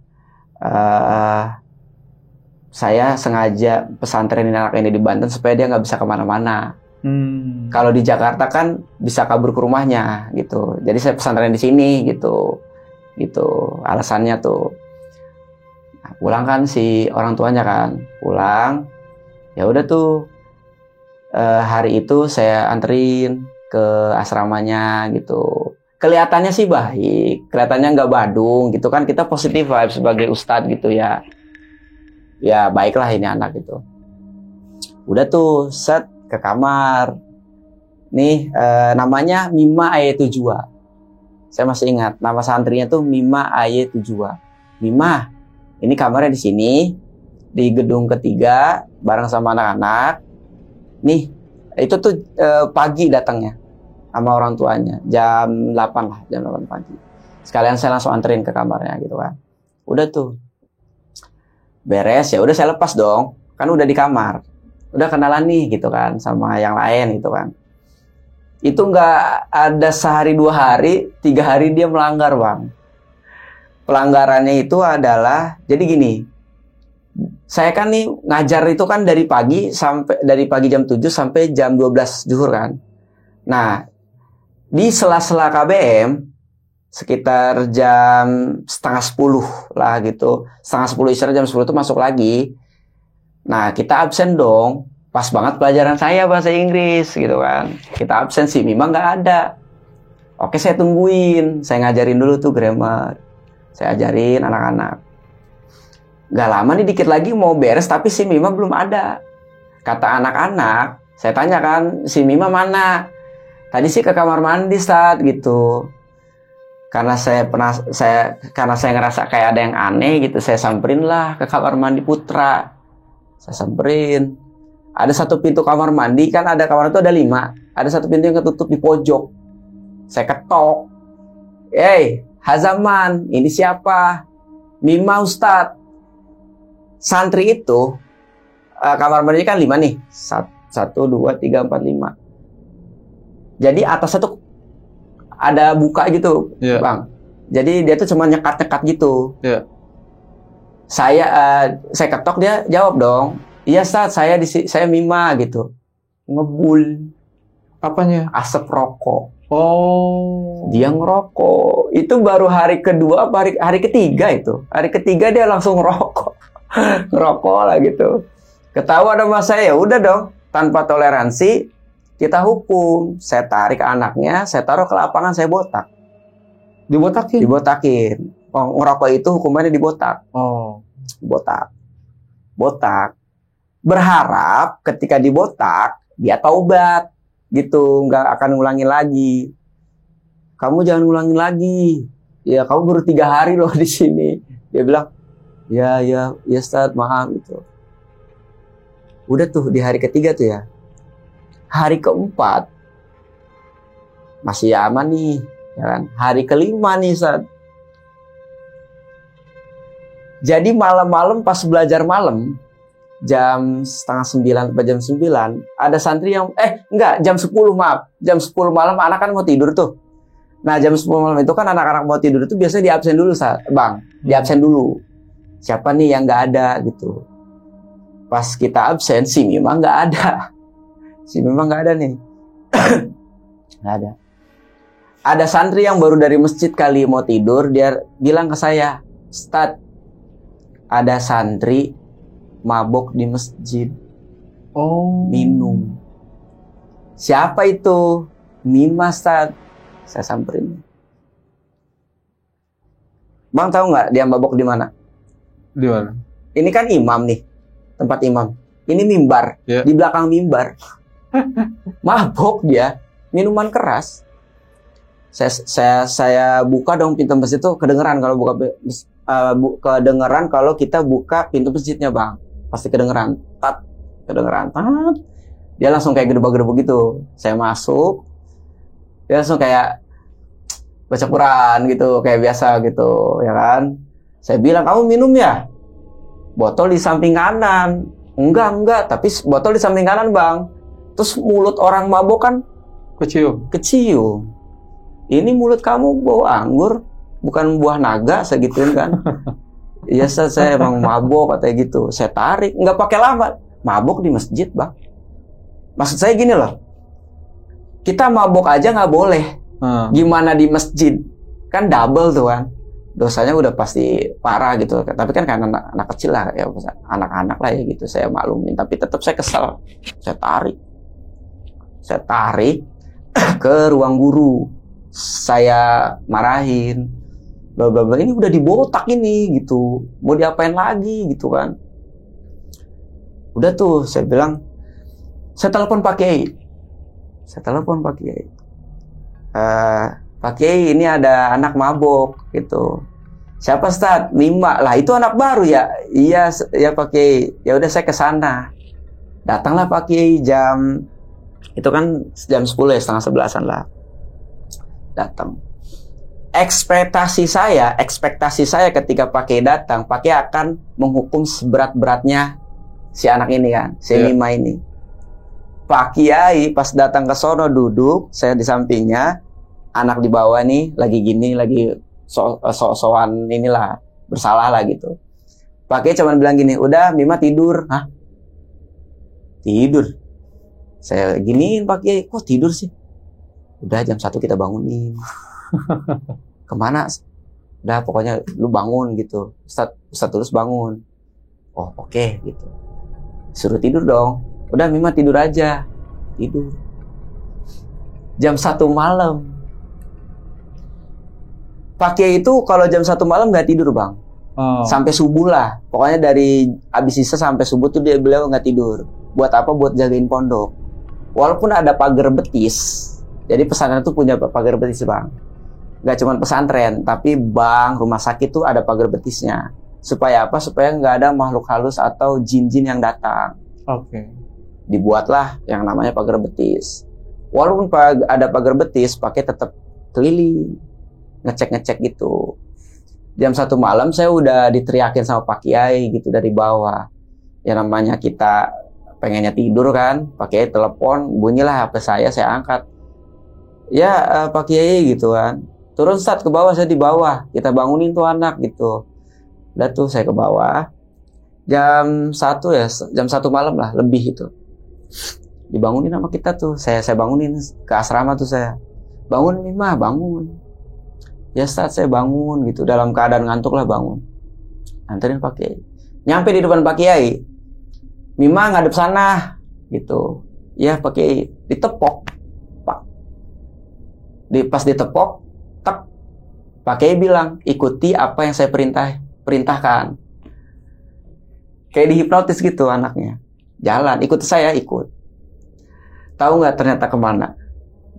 Saya sengaja pesantrenin anak ini di Banten supaya dia nggak bisa kemana-mana. Kalau di Jakarta kan bisa kabur ke rumahnya gitu. Jadi saya pesantren di sini gitu. Gitu alasannya tuh." Nah, pulang kan si orang tuanya kan, pulang. Ya udah tuh hari itu saya anterin ke asramanya gitu. Kelihatannya sih baik, kelihatannya nggak badung gitu kan, kita positif vibe sebagai ustadz gitu ya. Ya baiklah ini anak gitu. Udah tuh set ke kamar. Nih namanya Mima Aye Tujua. Saya masih ingat nama santrinya tuh Mima Aye Tujua. "Mima, ini kamarnya di sini, di gedung ketiga, bareng sama anak-anak. Nih, itu tuh pagi datangnya sama orang tuanya, jam 8 lah, jam 8 pagi. Sekalian saya langsung anterin ke kamarnya gitu kan. Udah tuh, beres ya udah saya lepas dong, kan udah di kamar. Udah kenalan nih gitu kan, sama yang lain gitu kan. Itu nggak ada sehari 2 hari, 3 hari dia melanggar, Bang. Pelanggarannya itu adalah, jadi gini, saya kan nih ngajar itu kan dari pagi jam 7 sampai jam 12 zuhur kan. Nah, di sela-sela KBM sekitar jam setengah 10 lah gitu. Setengah 10 istirahat, jam 10 itu masuk lagi. Nah, kita absen dong. Pas banget pelajaran saya bahasa Inggris gitu kan. Kita absen sih, memang nggak ada. Oke, saya tungguin. Saya ngajarin dulu tuh grammar. Saya ajarin anak-anak. Gak lama nih dikit lagi mau beres tapi si Mima belum ada. Kata anak-anak, saya tanya kan, "Si Mima mana?" "Tadi sih ke kamar mandi saat gitu." Karena saya ngerasa kayak ada yang aneh gitu, saya samperin lah ke kamar mandi Putra. Saya samperin. Ada satu pintu kamar mandi, kan ada kamar itu ada 5. Ada satu pintu yang ketutup di pojok. Saya ketok. "Hey, Hazaman, ini siapa?" "Mima Ustadz." Santri itu kamar mandi kan 5 nih. 1, 2, 3, 4, 5. Jadi atasnya tuh ada buka gitu, Bang. Jadi dia tuh cuma nyekat-nyekat gitu. Saya ketok, dia jawab dong, "Iya Ustadz, saya Mima," gitu. Ngebul. Apanya? Asap rokok. Oh. Dia ngerokok. Itu baru hari kedua apa hari ketiga itu. Hari ketiga dia langsung ngerokok. Ngerokok lah gitu. Ketahuan sama saya, ya udah dong. Tanpa toleransi, kita hukum. Saya tarik anaknya, saya taruh ke lapangan, saya botak. Dibotakin? Dibotakin. Oh, ngerokok itu hukumannya dibotak. Oh. Botak. Berharap ketika dibotak, dia taubat. Gitu, nggak akan ngulangin lagi. "Kamu jangan ngulangin lagi. Ya, kamu baru 3 hari loh di sini." Dia bilang, ya Ustadz, maaf gitu. Udah tuh di hari ketiga tuh ya. Hari keempat masih aman nih, ya kan? Hari kelima nih Ustadz. Jadi malam-malam pas belajar malam, jam setengah 9 sampai jam 9, ada santri yang jam 10 maaf. Jam 10 malam anak kan mau tidur tuh. Nah, jam 10 malam itu kan anak-anak mau tidur itu biasanya diabsen dulu, Bang. Diabsen dulu. Siapa nih yang nggak ada gitu. Pas kita absen, si Mima nggak ada. Si Mima nggak ada nih. Nggak ada. Ada santri yang baru dari masjid kali mau tidur, dia bilang ke saya, "Ustaz, ada santri mabok di masjid." Oh. Minum. Siapa itu? Mima, Ustaz. Saya samperin. Bang tahu nggak dia mabok di mana? Di mana? Ini kan imam nih, tempat imam. Ini mimbar, Yeah. di belakang mimbar. Mabok dia, minuman keras. Saya buka dong pintu masjid itu, kedengeran kalau kedengeran kalau kita buka pintu masjidnya, Bang. Pasti kedengeran. Kedengeran. Dia langsung kayak gedebak-gedebuk gitu. Saya masuk. Dia langsung kayak baca Quran gitu, kayak biasa gitu, ya kan? Saya bilang, "Kamu minum ya?" Botol di samping kanan. Enggak, tapi botol di samping kanan, Bang. Terus mulut orang mabok kan kecium. Ini mulut kamu bau anggur, bukan buah naga, segituin kan. Iya, saya emang mabok katanya gitu. Saya tarik, nggak pakai lama. Mabok di masjid, Bang. Maksud saya gini loh. Kita mabok aja nggak boleh. Gimana di masjid? Kan double tuh kan. Dosanya udah pasti parah gitu. Tapi kan karena anak kecil lah, ya anak-anak lah ya gitu. Saya maklumin, tapi tetap saya kesel. Saya tarik ke ruang guru. Saya marahin. Bla bla bla, ini udah dibotak ini gitu. Mau diapain lagi gitu kan. Udah tuh saya bilang, saya telepon Pak Kiai. Pak Kiai, ini ada anak mabok gitu. Siapa, Ustaz? Mima. Lah itu anak baru ya? Iya ya Pak Kiai. Ya udah saya ke sana. Datanglah Pak Kiai itu kan jam 10 ya, setengah 11-an lah. Datang. Ekspektasi saya ketika Pak Kiai datang, Pak Kiai akan menghukum seberat-beratnya si anak ini kan, si Mima ini. Pak Kiai pas datang ke sono duduk, saya di sampingnya, anak di bawah nih lagi gini, lagi sok-sokan inilah, bersalah lah gitu. Pak Kiai cuma bilang gini, "Udah Mima tidur." Hah? Tidur? Saya giniin Pak Kiai, "Kok tidur sih?" "Udah jam 1 kita bangunin." "Kemana?" "Udah pokoknya lu bangun gitu. Ustaz terus bangun." "Oh oke," gitu. Suruh tidur dong. "Udah Mima tidur aja." Tidur. Jam 1 malam. Pak Kiai itu kalau jam 1 malam nggak tidur, Bang. Sampai subuh lah. Pokoknya dari abis sisa sampai subuh tuh beliau nggak tidur. Buat apa? Buat jagain pondok. Walaupun ada pagar betis. Jadi pesantren tuh punya pagar betis, Bang. Nggak cuma pesantren, tapi bank, rumah sakit tuh ada pagar betisnya. Supaya apa? Supaya nggak ada makhluk halus atau jin-jin yang datang. Oke. Dibuatlah yang namanya pagar betis. Walaupun ada pagar betis, pakai tetap keliling, ngecek gitu. Jam 1 malam saya udah diteriakin sama Pak Kiai gitu dari bawah. Ya namanya kita pengennya tidur kan, Pak Kiai telepon, bunyilah HP saya angkat. "Ya Pak Kiai," gitu kan. "Turun Ustaz ke bawah," saya di bawah. "Kita bangunin tuh anak," gitu. Udah tuh saya ke bawah. Jam 1 malam lah lebih itu. Dibangunin sama kita tuh. Saya bangunin ke asrama tuh saya. "Bangun Mima, bangun." "Ya Ustaz, saya bangun," gitu. Dalam keadaan ngantuk lah bangun. Anterin Pak Kiai. Nyampe di depan Pak Kiai. "Mima ngadep sana," gitu. "Ya Pak Kiai." Ditepok. Pak. Pas ditepok, tak. Pak Kiai bilang, "Ikuti apa yang saya perintahkan." Kayak dihipnotis gitu anaknya. Jalan, ikut saya, ikut. Tahu nggak ternyata kemana?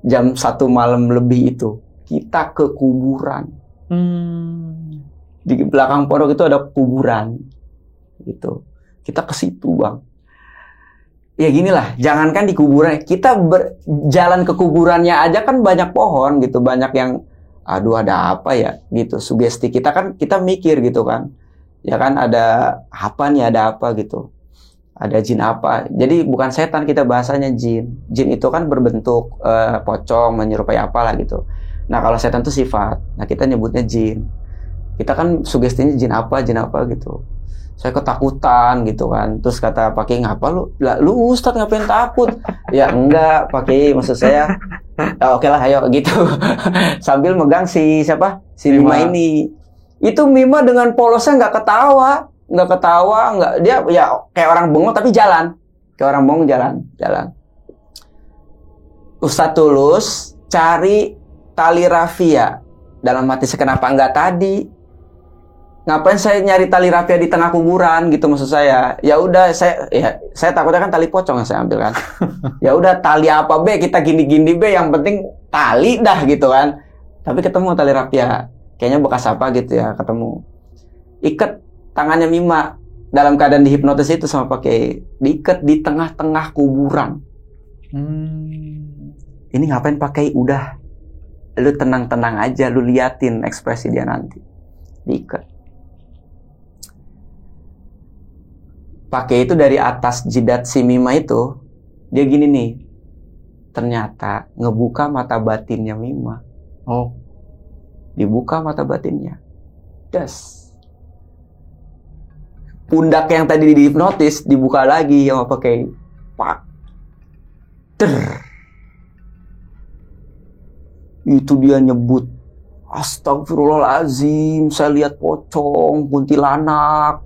Jam 1 malam lebih itu, kita ke kuburan. Di belakang pondok itu ada kuburan. Gitu. Kita ke situ, Bang. Ya ginilah, jangankan di kuburan, kita jalan ke kuburannya aja kan banyak pohon gitu, banyak yang, aduh ada apa ya gitu, sugesti kita kan, kita mikir gitu kan. Ya kan ada apa nih, ada apa gitu. Ada jin apa. Jadi bukan setan, kita bahasanya jin. Jin itu kan berbentuk pocong, menyerupai apalah gitu. Nah kalau setan itu sifat. Nah kita nyebutnya jin. Kita kan sugestinya jin apa gitu. Saya ketakutan gitu kan. Terus kata Pak Kiai, ngapa lu? Lah, lu Ustadz ngapain takut? Ya enggak, Pak Kiai, maksud saya oke lah, ayo gitu. Sambil megang si siapa? Si Mima ini. Itu Mima dengan polosnya nggak ketawa, nggak dia ya kayak orang bengong tapi jalan. Kayak orang bengong jalan. Ustadz Tulus cari tali rafia. Dalam hati saya, kenapa enggak tadi? Ngapain saya nyari tali rafia di tengah kuburan gitu, maksud saya. Ya udah, saya takutnya kan tali pocong yang saya ambil kan. Ya udah, tali apa be, kita gini-gini be, yang penting tali dah gitu kan. Tapi ketemu tali rafia. Kayaknya bekas apa gitu ya, ketemu. Ikat tangannya Mima dalam keadaan dihipnotis itu sama pakai diikat di tengah-tengah kuburan. Ini ngapain pakai? Udah, lu tenang-tenang aja, lu liatin ekspresi dia nanti. Diikat. Pakai itu dari atas jidat si Mima itu, dia gini nih. Ternyata ngebuka mata batinnya Mima. Oh. Dibuka mata batinnya. Das. Pundak yang tadi dihipnotis dibuka lagi sama pakai pak. Itu dia nyebut, astagfirullahaladzim, saya lihat pocong, kuntilanak,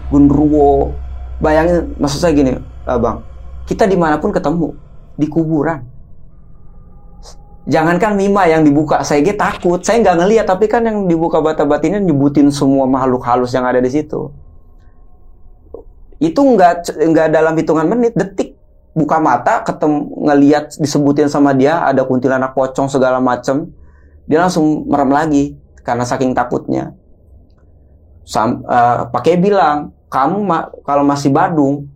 genderuwo. Bayangin, maksud saya gini, Bang, kita dimanapun ketemu, di kuburan. Jangankan Mima yang dibuka, saya takut, saya nggak ngelihat, tapi kan yang dibuka bata batinnya nyebutin semua makhluk halus yang ada di situ. Itu nggak dalam hitungan menit, detik. Buka mata, ketemu, ngelihat, disebutin sama dia, ada kuntilanak, pocong, segala macem. Dia langsung merem lagi, karena saking takutnya. Pakai bilang, kamu kalau masih badung,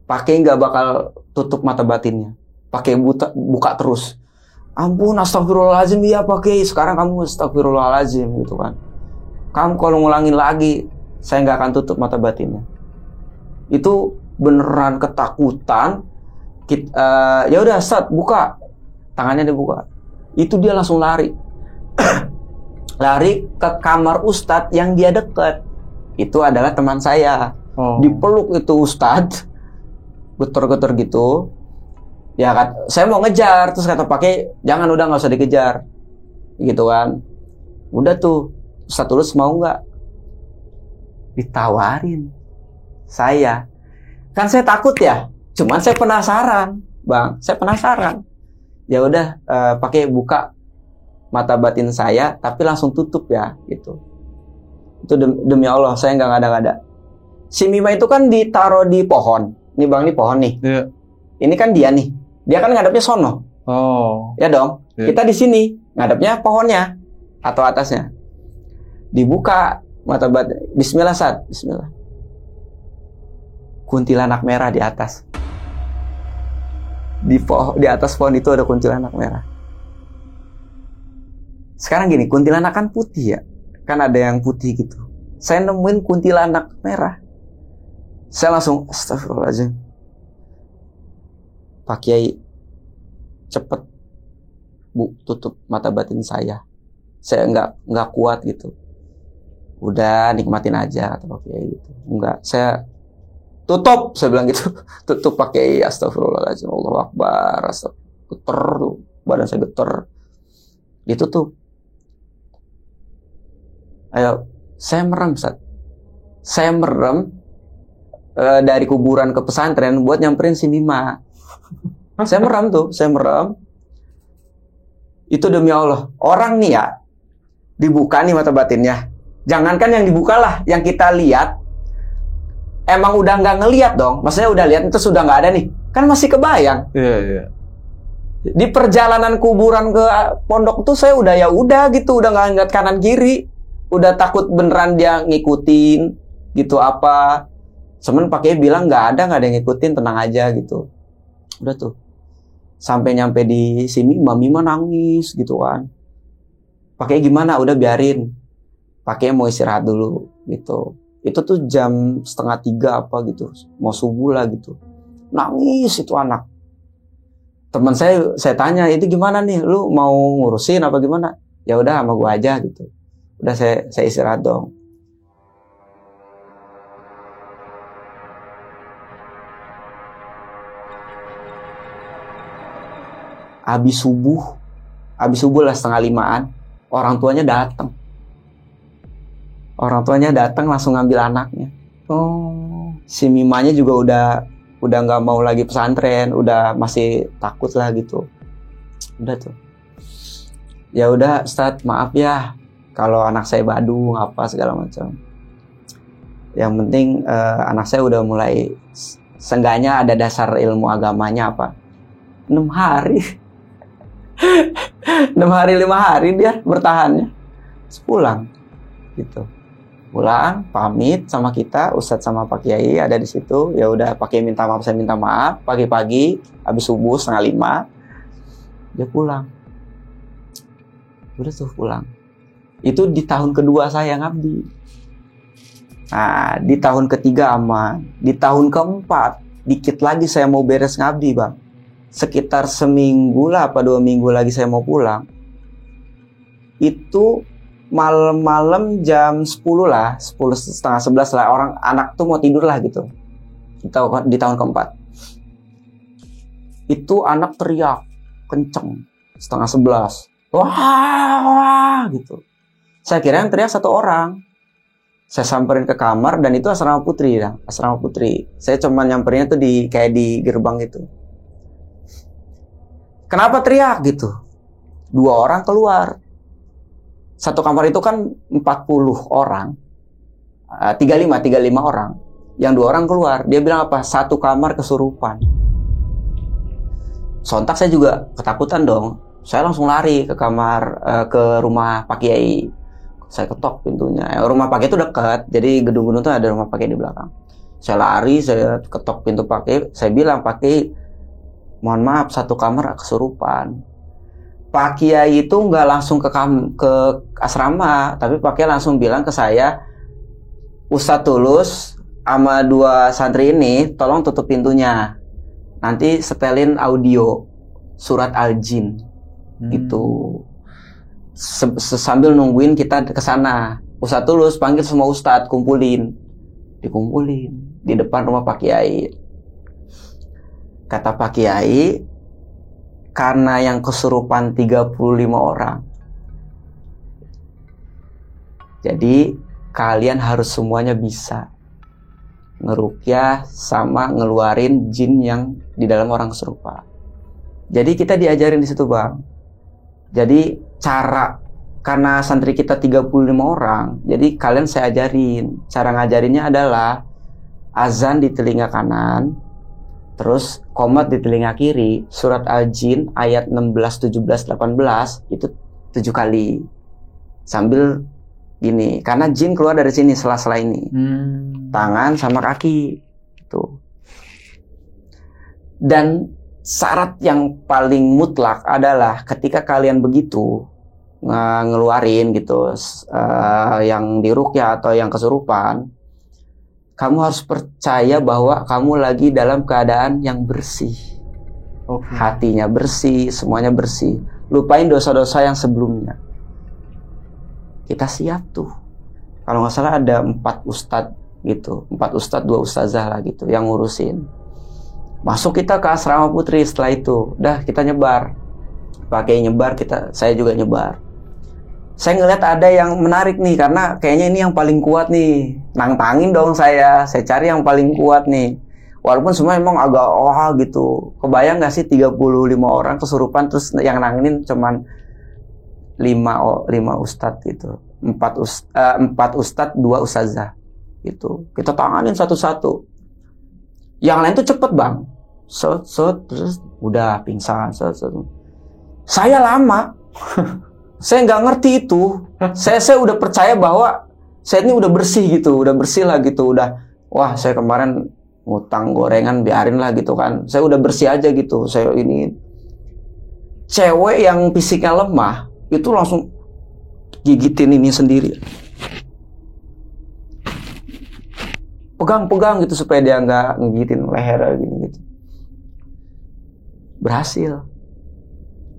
pakai nggak bakal tutup mata batinnya. Pakai buka terus. Ampun, astagfirullahaladzim, ya pakai. Sekarang kamu astagfirullahaladzim, gitu kan. Kamu kalau ngulangin lagi, saya nggak akan tutup mata batinnya. Itu beneran ketakutan. Ya udah, Ustadz, buka. Tangannya dibuka. Itu dia langsung lari. Lari ke kamar Ustadz yang dia deket. Itu adalah teman saya. Dipeluk itu Ustadz, getor-getor gitu. Ya kan, saya mau ngejar, terus kata pakai, jangan, udah nggak usah dikejar, gitu kan. Udah tuh, Ustadz Tulus mau nggak? Ditawarin. Saya kan saya takut ya, cuman saya penasaran, Bang, saya penasaran. Ya udah, pakai buka mata batin saya, tapi langsung tutup ya, gitu. Itu demi Allah, saya nggak ngada-ngada. Si Mima itu kan ditaruh di pohon. Nih Bang, ini pohon nih. Yeah. Ini kan dia nih. Dia kan ngadepnya sono. Oh. Ya dong. Yeah. Kita di sini ngadepnya pohonnya atau atasnya. Dibuka mata batin. Bismillah, Sat. Bismillah. Kuntilanak merah di atas. Di atas pohon itu ada kuntilanak merah. Sekarang gini, kuntilanak kan putih ya. Kan ada yang putih gitu. Saya nemuin kuntilanak merah. Saya langsung, astagfirullahaladzim. Pak Kiai, cepet, Bu, tutup mata batin saya. Saya nggak kuat gitu. Udah, nikmatin aja, kata Pak Kiai gitu. Enggak, saya tutup, saya bilang gitu. Tutup, Pak Kiai, astagfirullahaladzim, Allahu Akbar, geter tuh, badan saya geter. Ditutup. Ayo, saya merem, Ustaz. Saya merem dari kuburan ke pesantren buat nyamperin si Mima. Saya merem tuh, saya merem. Itu demi Allah. Orang nih ya, dibuka nih mata batinnya. Jangankan yang dibuka lah, yang kita lihat. Emang udah nggak ngelihat dong. Maksudnya udah lihat, itu sudah nggak ada nih. Kan masih kebayang. Iya, iya. Di perjalanan kuburan ke pondok tuh saya udah gitu, udah nggak ngeliat kanan kiri. Udah takut beneran dia ngikutin gitu apa. Cuman pakai bilang nggak ada yang ngikutin, tenang aja gitu. Udah tuh. Sampai nyampe di sini Mima nangis gitu kan. Pakai gimana? Udah biarin. Pakai mau istirahat dulu gitu. Itu tuh jam 2:30 apa gitu. Mau subuh lah gitu. Nangis itu anak. Teman saya tanya, itu gimana nih? Lu mau ngurusin apa gimana? Ya udah sama gua aja gitu. Udah saya istirahat dong. Habis subuh lah 4:30-an, orang tuanya datang. Orang tuanya datang langsung ngambil anaknya. Oh, si Mimanya juga udah nggak mau lagi pesantren, udah masih takut lah gitu. Udah tuh. Ya udah, Ustadz, maaf ya kalau anak saya badung apa segala macam. Yang penting anak saya udah mulai seenggaknya ada dasar ilmu agamanya apa. 6 hari. 6 hari 5 hari dia bertahannya. Terus pulang gitu. Pulang, pamit sama kita, Ustadz sama Pak Kiai ada di situ. Ya udah, Pak Kiai minta maaf, saya minta maaf. Pagi-pagi habis subuh 4:30 dia pulang. Udah tuh pulang. Itu di tahun kedua saya ngabdi. Nah, di tahun ketiga aman. Di tahun keempat dikit lagi saya mau beres ngabdi, Bang. Sekitar seminggu lah apa 2 minggu lagi saya mau pulang. Itu malam-malam jam 10 lah, 10 setengah 11 lah, orang anak tuh mau tidur lah gitu. Di tahun keempat. Itu anak teriak kenceng, 10:30. Wah gitu. Saya kira yang teriak 1 orang. Saya samperin ke kamar dan itu asrama putri ya, asrama putri. Saya cuma nyamperinnya tuh kayak di gerbang gitu. Kenapa teriak gitu? 2 orang keluar. Satu kamar itu kan 40 orang. 35 orang. Yang 2 orang keluar. Dia bilang apa? 1 kamar kesurupan. Sontak saya juga ketakutan dong. Saya langsung lari ke kamar, ke rumah Pak Kiai. Saya ketok pintunya. Rumah Pak Kiai itu dekat. Jadi gedung-gedung itu ada rumah Pak Kiai di belakang. Saya lari, saya ketok pintu Pak Kiai. Saya bilang, Pak Kiai, mohon maaf, 1 kamar kesurupan. Pak Kiai itu nggak langsung ke asrama, tapi Pak Kiai langsung bilang ke saya, Ustadz Tulus sama 2 santri ini tolong tutup pintunya. Nanti setelin audio surat Al-Jin gitu. Sambil nungguin kita ke sana. Ustadz Tulus panggil semua ustadz, dikumpulin di depan rumah Pak Kiai. Kata Pak Kiai, karena yang kesurupan 35 orang. Jadi kalian harus semuanya bisa ngerukyah sama ngeluarin jin yang di dalam orang kesurupan. Jadi kita diajarin di situ, Bang. Jadi karena santri kita 35 orang, jadi kalian saya ajarin. Cara ngajarinnya adalah azan di telinga kanan, terus qomat di telinga kiri, surat Al-Jin ayat 16, 17, 18 itu 7 kali. Sambil gini, karena jin keluar dari sini sela-sela ini. Tangan sama kaki. Tuh. Dan syarat yang paling mutlak adalah ketika kalian begitu ngeluarin gitu yang diruqyah atau yang kesurupan, kamu harus percaya bahwa kamu lagi dalam keadaan yang bersih. Hatinya bersih, semuanya bersih. Lupain dosa-dosa yang sebelumnya. Kita siap tuh. Kalau nggak salah ada 4 ustadz gitu. 4 ustadz, 2 ustazah lah gitu yang ngurusin. Masuk kita ke asrama putri setelah itu. Udah kita nyebar. Pakai nyebar, saya juga nyebar. Saya ngeliat ada yang menarik nih, karena kayaknya ini yang paling kuat nih. Nantangin dong saya cari yang paling kuat nih. Walaupun semua emang agak gitu. Kebayang gak sih 35 orang kesurupan, terus yang nanginin cuman 5 ustadz gitu. 4 ustadz, 2 ustazah gitu. Kita tanganin satu-satu. Yang lain tuh cepet, Bang. Terus udah pingsan. Saya lama. Saya nggak ngerti itu. Saya udah percaya bahwa saya ini udah bersih gitu, udah bersih lah gitu, udah. Wah, saya kemarin ngutang gorengan, biarin lah gitu kan. Saya udah bersih aja gitu. Saya ini cewek yang fisiknya lemah itu langsung gigitin ini sendiri. Pegang-pegang gitu supaya dia nggak ngigitin leher gitu. Berhasil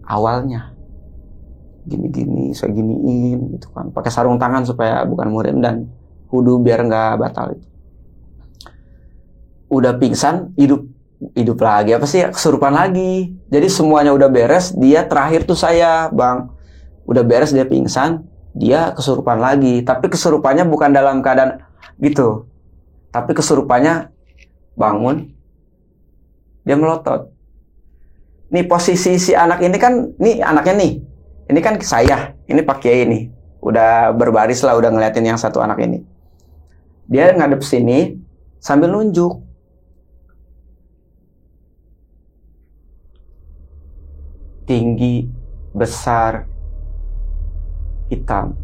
awalnya. gini-gini, saya giniin gitu kan. Pakai sarung tangan supaya bukan murim dan wudu biar nggak batal itu. Udah pingsan, hidup lagi, apa sih, kesurupan lagi. Jadi semuanya udah beres, dia terakhir tuh saya, Bang. Udah beres, dia pingsan, dia kesurupan lagi. Tapi kesurupannya bukan dalam keadaan gitu. Tapi kesurupannya bangun, dia melotot. Nih posisi si anak ini kan, nih anaknya nih. Ini kan saya, ini Pak Kiai ini. Udah berbaris lah, udah ngeliatin yang satu anak ini. Dia ngadep sini sambil nunjuk. Tinggi, besar, hitam.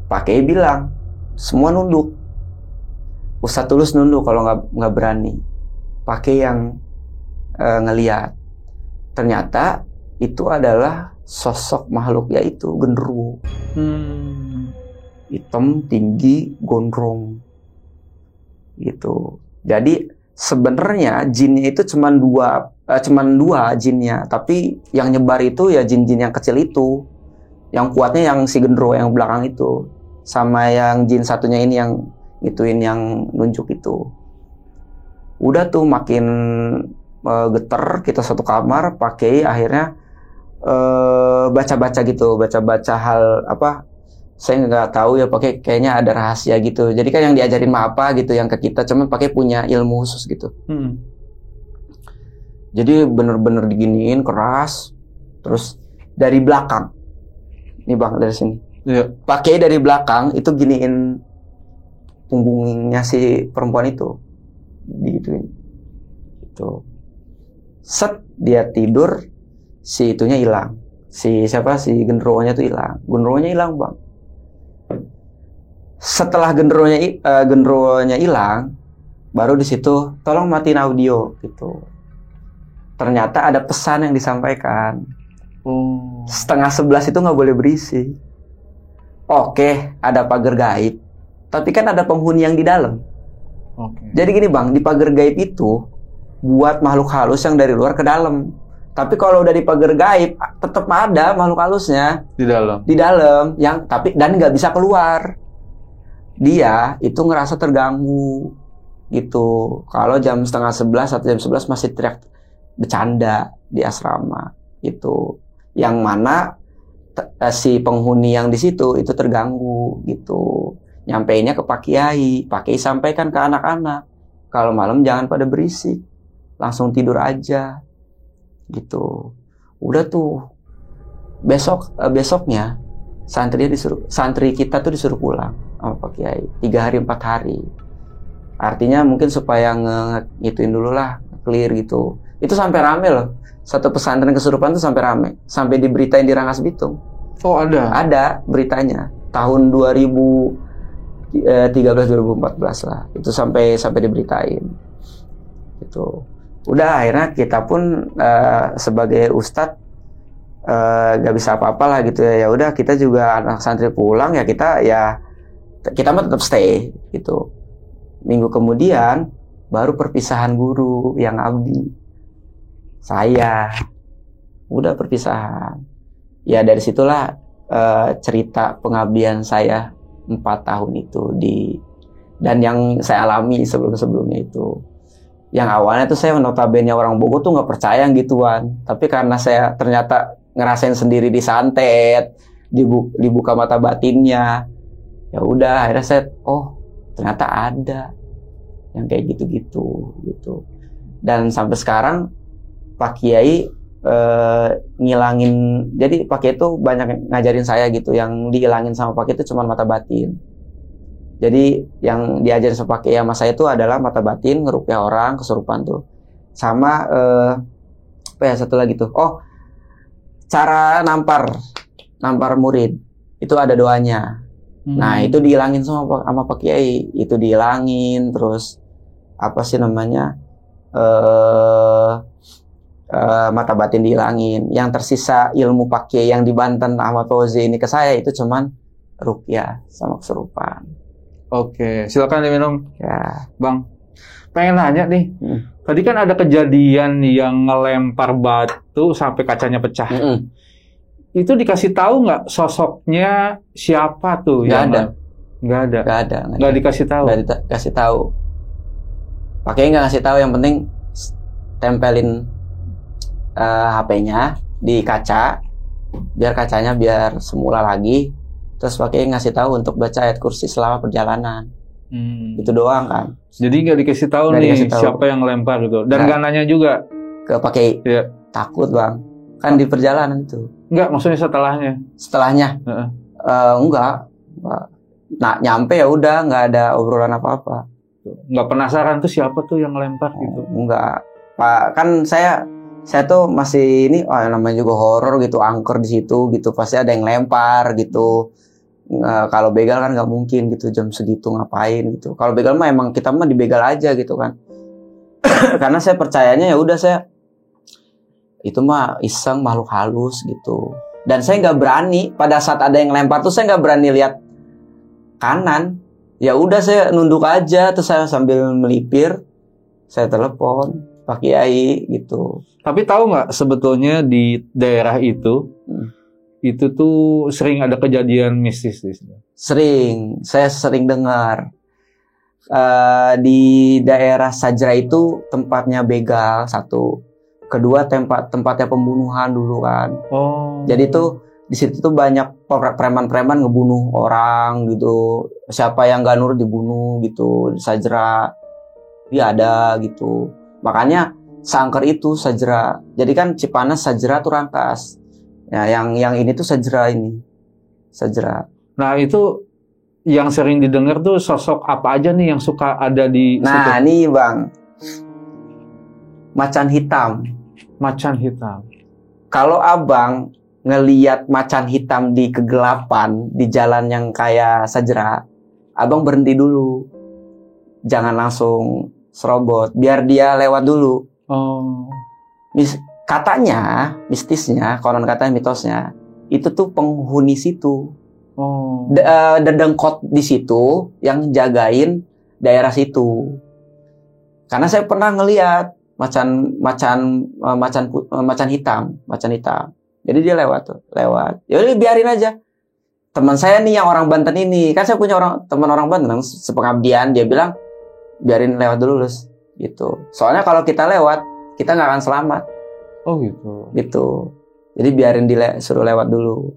Pak Kiai bilang, semua nunduk. Ustadz Tulus nunduk kalau nggak berani. Pak Kiai yang ngeliat. Ternyata itu adalah sosok makhluk, yaitu genderuwo. Hitam, tinggi, gondrong. Gitu. Jadi sebenarnya jinnya itu cuman dua jinnya, tapi yang nyebar itu ya jin-jin yang kecil itu. Yang kuatnya yang si genderuwo yang belakang itu, sama yang jin satunya ini yang ituin yang nunjuk itu. Udah tuh makin geter, kita satu kamar, Pak Kiai akhirnya baca-baca gitu, baca-baca hal apa, saya nggak tahu ya, pakai kayaknya ada rahasia gitu. Jadi kan yang diajarin mah apa gitu yang ke kita, cuman pakai punya ilmu khusus gitu. Jadi bener-bener diginiin keras, terus dari belakang, nih Bang, dari sini, pakai dari belakang itu giniin punggungnya si perempuan itu, digituin, gitu. Set dia tidur, si itunya hilang, si genderuwonya tuh hilang, genderuwonya hilang Bang. Setelah genderuwonya hilang, baru di situ tolong matiin audio gitu. Ternyata ada pesan yang disampaikan. 10:30 itu nggak boleh berisik. Oke, ada pagar gaib, tapi kan ada penghuni yang di dalam. Jadi gini Bang, di pagar gaib itu buat makhluk halus yang dari luar ke dalam. Tapi kalau udah di pagar gaib, tetap ada makhluk halusnya di dalam. Yang tapi dan nggak bisa keluar. Dia itu ngerasa terganggu gitu. Kalau jam 10:30 atau jam 11 masih teriak bercanda di asrama itu, yang mana si penghuni yang di situ itu terganggu gitu. Nyampeinnya ke Pak Kiai sampaikan ke anak-anak, kalau malam jangan pada berisik, langsung tidur aja gitu. Udah tuh besoknya santri kita tuh disuruh pulang sama Pak Kiai 3 hari 4 hari. Artinya mungkin supaya ngituin dulu lah, clear gitu. Itu sampai rame loh. Satu pesantren kesurupan tuh sampai rame. Sampai diberitain di Rangkas Bitung. Oh, ada? Ada beritanya. Tahun 2013-2014 lah. Itu sampai diberitain. Gitu. Udah akhirnya kita pun sebagai ustadz gak bisa apa-apa lah gitu ya. Ya udah, kita juga anak santri pulang ya, kita mah tetap stay gitu. Minggu kemudian baru perpisahan guru yang abdi. Saya udah perpisahan. Ya dari situlah cerita pengabdian saya 4 tahun itu dan yang saya alami sebelumnya itu. Yang awalnya tuh saya notabene orang Bogor tuh nggak percaya gituan. Tapi karena saya ternyata ngerasain sendiri di santet, dibuka mata batinnya, ya udah akhirnya saya ternyata ada yang kayak gitu. Dan sampai sekarang Pak Kiai ngilangin, jadi Pak Kiai itu banyak ngajarin saya gitu. Yang dihilangin sama Pak Kiai itu cuma mata batin. Jadi yang diajarin sama Pak Kiai sama saya itu adalah mata batin, ngeruqyah orang kesurupan tuh, sama satu lagi tuh, cara nampar murid itu ada doanya. Nah itu dihilangin sama Pak Kiai, itu dihilangin. Terus apa sih namanya, mata batin dihilangin. Yang tersisa ilmu Pak Kiai yang di Banten Ahmad Fauzi ini ke saya itu cuman ruqyah sama kesurupan. Oke, silakan diminum. Ya, Bang. Pengen nanya nih. Tadi kan ada kejadian yang ngelempar batu sampai kacanya pecah. itu dikasih tahu nggak sosoknya siapa tuh? Nggak ada. Nggak dikasih tahu. Nggak dikasih tahu. Pakainya nggak ngasih tahu. Yang penting tempelin HP-nya di kaca, biar kacanya biar semula lagi. Terus pakainya ngasih tahu untuk baca ayat kursi selama perjalanan. Itu doang kan. Jadi nggak dikasih tahu siapa yang lempar gitu. Dan nggak nanya juga ke pakai. Ya. Takut bang. Kan di perjalanan itu. Enggak, maksudnya setelahnya. Enggak. Nah, nyampe ya udah, nggak ada obrolan apa-apa. Nggak penasaran tuh siapa tuh yang lempar gitu? Enggak. Pak, kan saya tuh masih ini, namanya juga horor gitu, angker di situ gitu, pasti ada yang lempar gitu. Kalau begal kan nggak mungkin gitu jam segitu ngapain gitu. Kalau begal mah emang kita mah dibegal aja gitu kan. Karena saya percayanya ya udah, saya itu mah iseng, makhluk halus gitu. Dan saya nggak berani pada saat ada yang lempar tuh, saya nggak berani lihat kanan. Ya udah, saya nunduk aja, terus saya sambil melipir, saya telepon Pak Kiai gitu. Tapi tahu nggak sebetulnya di daerah itu tuh sering ada kejadian mistis di sini? Sering, saya sering dengar. Di daerah Sajra itu tempatnya begal satu, kedua tempatnya pembunuhan dulu kan. Jadi tuh di situ tuh banyak preman-preman ngebunuh orang gitu. Siapa yang gak nurut dibunuh gitu di Sajra. Dia ada gitu. Makanya sangker itu Sajra. Jadi kan Cipanas Sajra tuh Rangkas. Ya, yang ini tuh Sajra ini. Sajra. Nah, itu yang sering didengar tuh sosok apa aja nih yang suka ada di situ? Nah, nih Bang. Macan hitam. Macan hitam. Kalau Abang ngeliat macan hitam di kegelapan di jalan yang kayak Sajra, Abang berhenti dulu. Jangan langsung serobot, biar dia lewat dulu. Katanya, mistisnya, konon katanya, mitosnya, itu tuh penghuni situ. Dedengkot di situ yang jagain daerah situ. Karena saya pernah ngeliat macan hitam. Jadi dia lewat. Ya udah biarin aja. Teman saya nih yang orang Banten ini, kan saya punya teman orang Banten sepengabdian, dia bilang biarin lewat dulu Lus, gitu. Soalnya kalau kita lewat, kita nggak akan selamat. Oh gitu. Gitu. Jadi biarin suruh lewat dulu.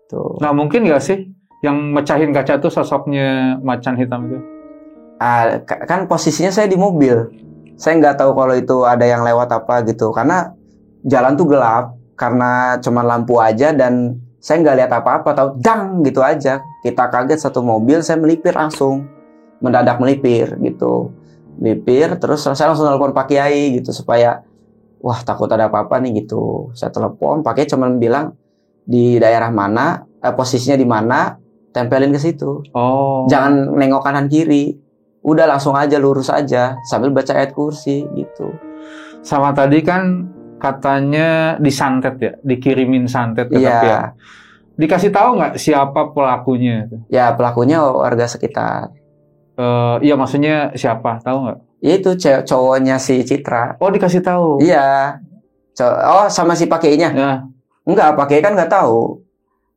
Tuh. Nah, mungkin nggak sih yang mecahin kaca tuh sosoknya macan hitam itu? Kan posisinya saya di mobil. Saya nggak tahu kalau itu ada yang lewat apa gitu. Karena jalan tuh gelap. Karena cuma lampu aja dan saya nggak lihat apa-apa. Tahu dang gitu aja. Kita kaget satu mobil, saya melipir langsung. Mendadak melipir gitu. Melipir, terus saya langsung telepon Pak Kiai gitu supaya wah, takut ada apa-apa nih gitu. Saya telepon, Pak Kiai cuma bilang di daerah mana, posisinya di mana, tempelin ke situ. Jangan nengok kanan kiri. Udah langsung aja, lurus aja sambil baca ayat kursi gitu. Sama tadi kan katanya disantet ya, dikirimin santet ke Iya. Dikasih tahu nggak siapa pelakunya? Ya, pelakunya warga sekitar. Iya, maksudnya siapa? Tahu nggak? Itu cowoknya si Citra. Oh, dikasih tahu. Iya. Sama si pakainya. Ya. Enggak, pakai kan nggak tahu.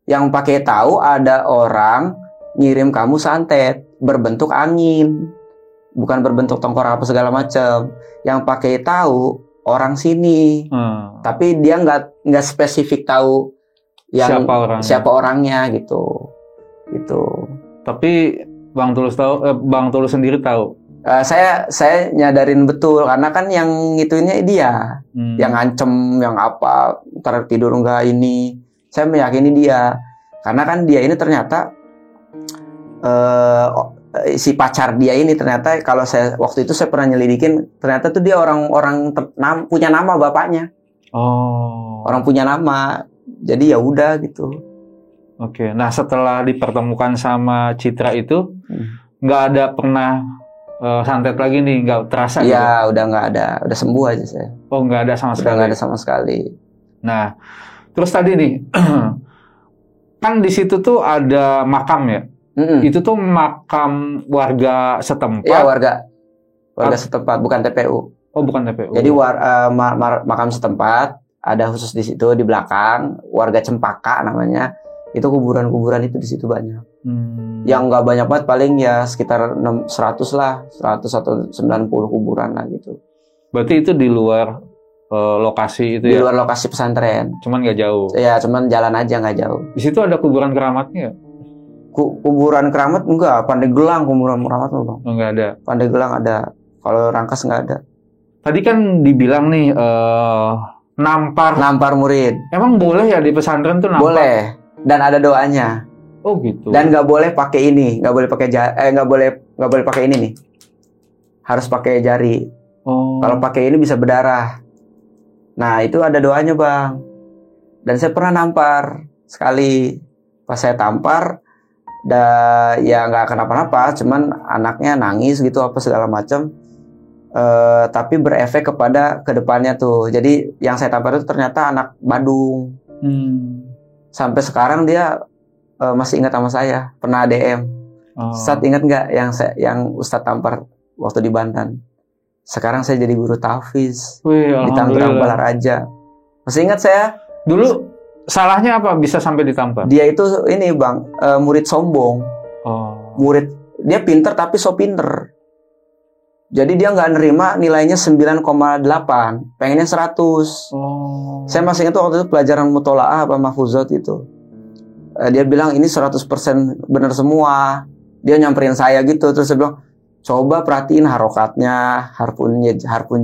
Yang pakai tahu ada orang ngirim kamu santet berbentuk angin, bukan berbentuk tengkorak apa segala macam. Yang pakai tahu orang sini, tapi dia nggak spesifik tahu yang siapa orangnya gitu. Tapi Bang Tulus sendiri tahu. Saya nyadarin betul karena kan yang ngituinnya dia, yang ngancem, yang apa, ntar tidur enggak ini. Saya meyakini dia karena kan dia ini ternyata si pacar dia ini ternyata, kalau saya waktu itu saya pernah nyelidikin, ternyata tuh dia orang punya nama bapaknya. Orang punya nama, jadi ya udah gitu. Oke, nah setelah dipertemukan sama Citra itu nggak ada pernah santet lagi nih, nggak terasa? Iya, gitu? Udah nggak ada, udah sembuh aja saya. Oh, nggak ada sama sekali? Udah nggak ada sama sekali. Nah, terus tadi nih, kan di situ tuh ada makam ya? Itu tuh makam warga setempat? Iya, warga setempat, bukan TPU. Oh, bukan TPU. Jadi makam setempat, ada khusus di situ di belakang, warga Cempaka namanya. Itu kuburan-kuburan itu di situ banyak. Yang nggak banyak banget, paling ya sekitar 100 lah, 100 atau 90 kuburan lah gitu. Berarti itu di luar lokasi itu Di ya? luar lokasi pesantren. Cuman nggak jauh. Ya, cuman jalan aja nggak jauh. Di situ ada kuburan keramatnya? Kuburan keramat enggak, Pandeglang kuburan keramat Bang. Oh, nggak ada. Pandeglang ada. Kalau Rangkas nggak ada. Tadi kan dibilang nih Nampar murid. Emang boleh ya di pesantren tuh nampar? Boleh. Dan ada doanya. Oh gitu. Dan nggak boleh pakai ini, nggak boleh pakai nggak boleh pakai ini nih. Harus pakai jari. Oh. Kalau pakai ini bisa berdarah. Nah itu ada doanya Bang. Dan saya pernah nampar sekali. Pas saya tampar, ya nggak kenapa-napa, cuman anaknya nangis gitu apa segala macam. Tapi berefek kepada kedepannya tuh. Jadi yang saya tampar itu ternyata anak Badung. Sampai sekarang dia masih ingat sama saya. Pernah DM. Ustadz ingat nggak yang Ustadz tampar waktu di Banten? Sekarang saya jadi guru tahfiz di Tangerang Balaraja. Masih ingat saya? Dulu salahnya apa bisa sampai ditampar? Dia itu ini Bang, murid sombong. Murid dia pinter tapi so pinter. Jadi dia nggak nerima nilainya 9,8, pengennya 100. Saya masih ingat waktu itu pelajaran mutolaah apa mahfuzat itu. Dia bilang ini 100% benar semua. Dia nyamperin saya gitu, terus saya bilang, coba perhatiin harokatnya, harpun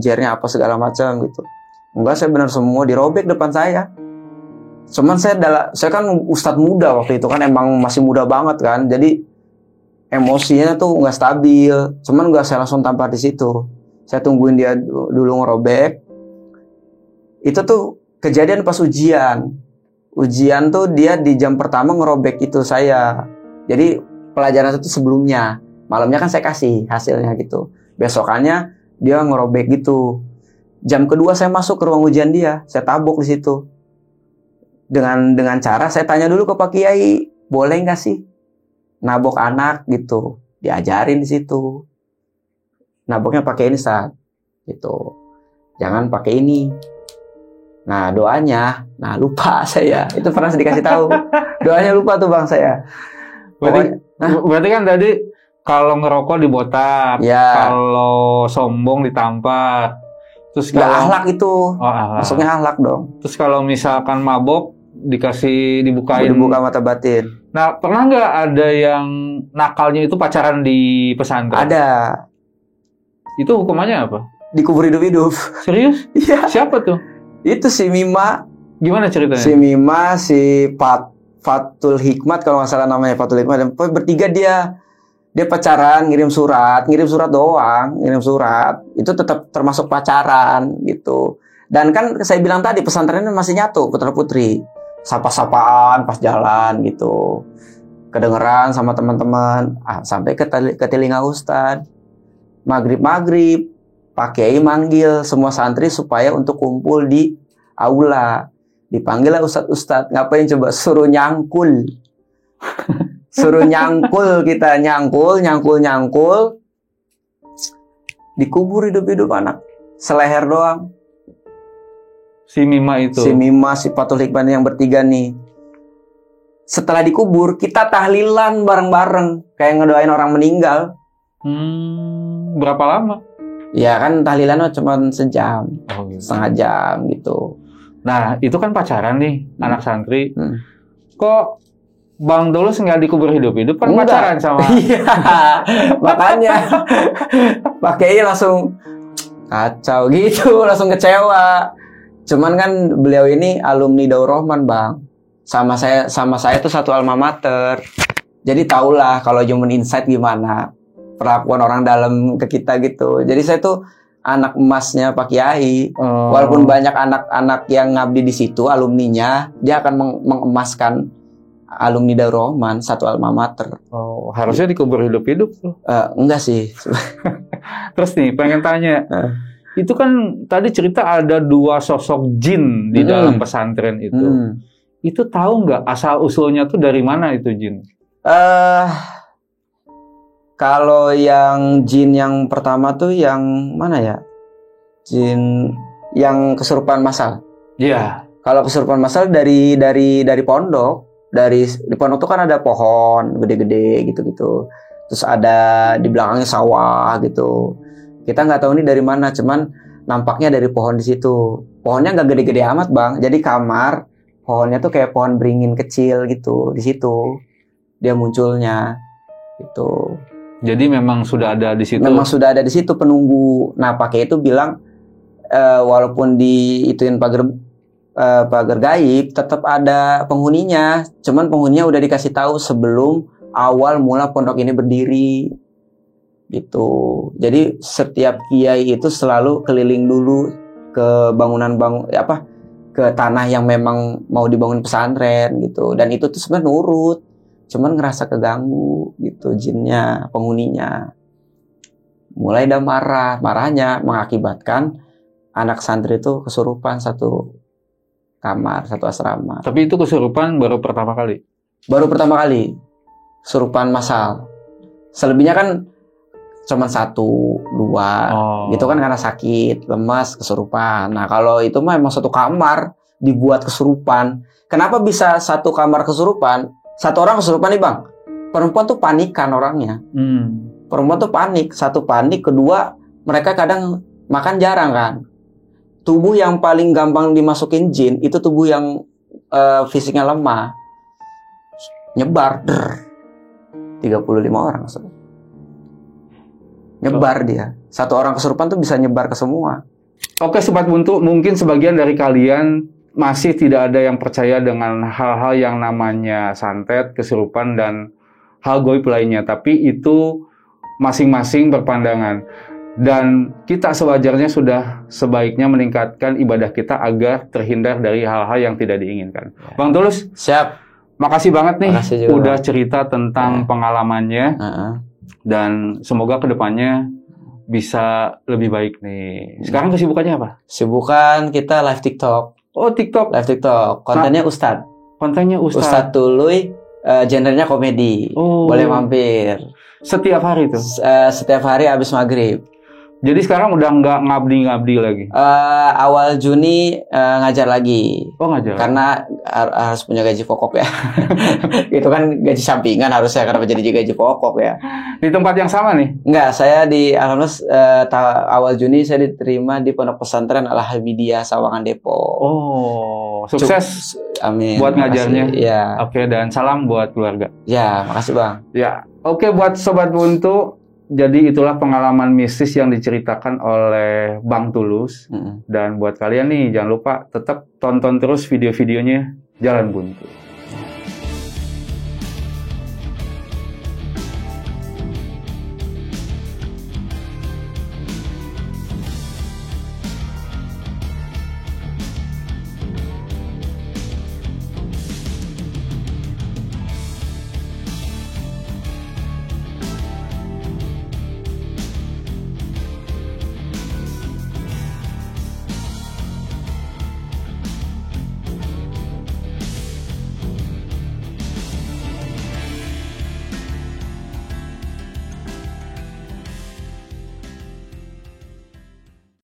jernya apa segala macam gitu. Enggak, saya benar semua, dirobek depan saya. Cuman saya kan ustadz muda waktu itu kan, emang masih muda banget kan, jadi emosinya tuh nggak stabil. Cuman nggak saya langsung tampar di situ. Saya tungguin dia dulu ngerobek. Itu tuh kejadian pas ujian. Ujian tuh dia di jam pertama ngerobek itu saya. Jadi pelajaran itu sebelumnya. Malamnya kan saya kasih hasilnya gitu. Besokannya dia ngerobek gitu. Jam kedua saya masuk ke ruang ujian dia. Saya tabok di situ. Dengan cara saya tanya dulu ke Pak Kiai, boleh nggak sih nabok anak gitu? Diajarin di situ. Naboknya pakai ini saat gitu. Jangan pakai ini. Nah doanya, lupa saya. Itu pernah dikasih tahu. Doanya lupa tuh Bang saya. Berarti kan tadi kalau ngerokok dibotak, ya. Kalau sombong ditampar. Terus kalau akhlak itu, masuknya akhlak dong. Terus kalau misalkan mabok dibuka mata batin. Nah, pernah nggak ada yang nakalnya itu pacaran di pesantren? Ada. Itu hukumannya apa? Dikubur hidup-hidup. Serius? Iya. Siapa tuh? Itu si Mima. Gimana ceritanya? Si Mima, si Fatul Hikmat kalau nggak salah namanya, Fatul Hikmat. Bertiga dia pacaran, ngirim surat doang, itu tetap termasuk pacaran gitu. Dan kan saya bilang tadi pesantrennya masih nyatu putra putri, sapa-sapaan pas jalan gitu, kedengeran sama teman-teman, sampai ke telinga Ustadz. Maghrib Pak Kiai manggil semua santri supaya untuk kumpul di aula. Dipanggil lah Ustadz, ngapain coba? Suruh nyangkul. Suruh nyangkul, kita nyangkul. Dikubur hidup-hidup anak. Seleher doang. Si Mima itu. Si Mima, si Fatul Hikmat yang bertiga nih. Setelah dikubur, kita tahlilan bareng-bareng. Kayak ngedoain orang meninggal. Berapa lama? Ya kan tahlilan cuma sejam. Gitu. Setengah jam gitu. Nah, itu kan pacaran nih, anak santri. Kok Bang Dolus nggak dikubur hidup-hidup kan? Enggak. Pacaran sama. Iya, makanya Pak Kiai langsung kacau gitu, langsung kecewa. Cuman kan beliau ini alumni Daur Rahman Bang, sama saya tuh satu alma mater. Jadi tahulah kalau human insight gimana perlakuan orang dalam ke kita gitu. Jadi saya tuh anak emasnya Pak Kiai. Walaupun banyak anak-anak yang ngabdi di situ alumninya, dia akan mengemaskan alumni Daur Rahman, satu alma mater. Harusnya dikubur hidup-hidup tuh. Enggak sih. Terus nih, pengen tanya. Itu kan tadi cerita ada 2 sosok jin di dalam pesantren itu. Itu tahu nggak asal-usulnya tuh dari mana itu jin? Kalau yang jin yang pertama tuh yang mana ya? Jin yang kesurupan massal. Iya. Kalau kesurupan massal dari pondok, di pondok tuh kan ada pohon gede-gede gitu-gitu. Terus ada di belakangnya sawah gitu. Kita nggak tahu ini dari mana, cuman nampaknya dari pohon di situ. Pohonnya nggak gede-gede amat, Bang. Jadi kamar pohonnya tuh kayak pohon beringin kecil gitu. Di situ dia munculnya gitu. Jadi memang sudah ada di situ. Memang sudah ada di situ penunggu. Nah, pakai itu bilang walaupun diituin pagar gaib, tetap ada penghuninya. Cuman penghuninya udah dikasih tahu sebelum awal mula pondok ini berdiri. Gitu. Jadi setiap kiai itu selalu keliling dulu ke ke tanah yang memang mau dibangun pesantren gitu. Dan itu tuh sebenarnya nurut, cuman ngerasa keganggu gitu jinnya, penghuninya. Mulai dah marahnya mengakibatkan anak santri itu kesurupan satu kamar, satu asrama. Tapi itu kesurupan baru pertama kali. Baru pertama kali kesurupan massal. Selebihnya kan cuma 1, 2 gitu kan karena sakit, lemas, kesurupan. Nah kalau itu mah emang satu kamar dibuat kesurupan. Kenapa bisa satu kamar kesurupan? Satu orang kesurupan nih Bang. Perempuan tuh panikan orangnya. Perempuan tuh panik. Satu panik, kedua mereka kadang makan jarang kan. Tubuh yang paling gampang dimasukin jin itu tubuh yang fisiknya lemah. Nyebar 35 orang nyebar dia. Satu orang kesurupan tuh bisa nyebar ke semua. Oke Sobat Buntu, mungkin sebagian dari kalian masih tidak ada yang percaya dengan hal-hal yang namanya santet, kesurupan, dan hal goib lainnya. Tapi itu masing-masing berpandangan. Dan kita sewajarnya sudah sebaiknya meningkatkan ibadah kita agar terhindar dari hal-hal yang tidak diinginkan. Ya. Bang Tulus, siap. Makasih banget nih udah cerita tentang pengalamannya. Dan semoga kedepannya bisa lebih baik nih. Sekarang kesibukannya apa? Sibukan kita live TikTok. Oh TikTok. Live TikTok. Kontennya Ustadz. Kontennya Ustadz. Ustadz Tuluy. Genrenya komedi. Boleh mampir. Setiap hari tuh? Setiap hari habis maghrib. Jadi sekarang udah nggak ngabdi lagi? Awal Juni ngajar lagi. Oh ngajar? Karena harus punya gaji pokok ya. Itu kan gaji sampingan harusnya, karena jadi gaji pokok ya. Di tempat yang sama nih? Enggak, saya alhamdulillah awal Juni saya diterima di Pondok Pesantren Al-Habibiyah Sawangan Depok. Oh, sukses. Amin. Buat ngajarnya. Ya. Oke, dan salam buat keluarga. Ya, makasih Bang. Ya, oke buat Sobat Buntu. Jadi itulah pengalaman mistis yang diceritakan oleh Bang Tulus. Dan buat kalian nih, jangan lupa tetap tonton terus video-videonya Jalan Buntu.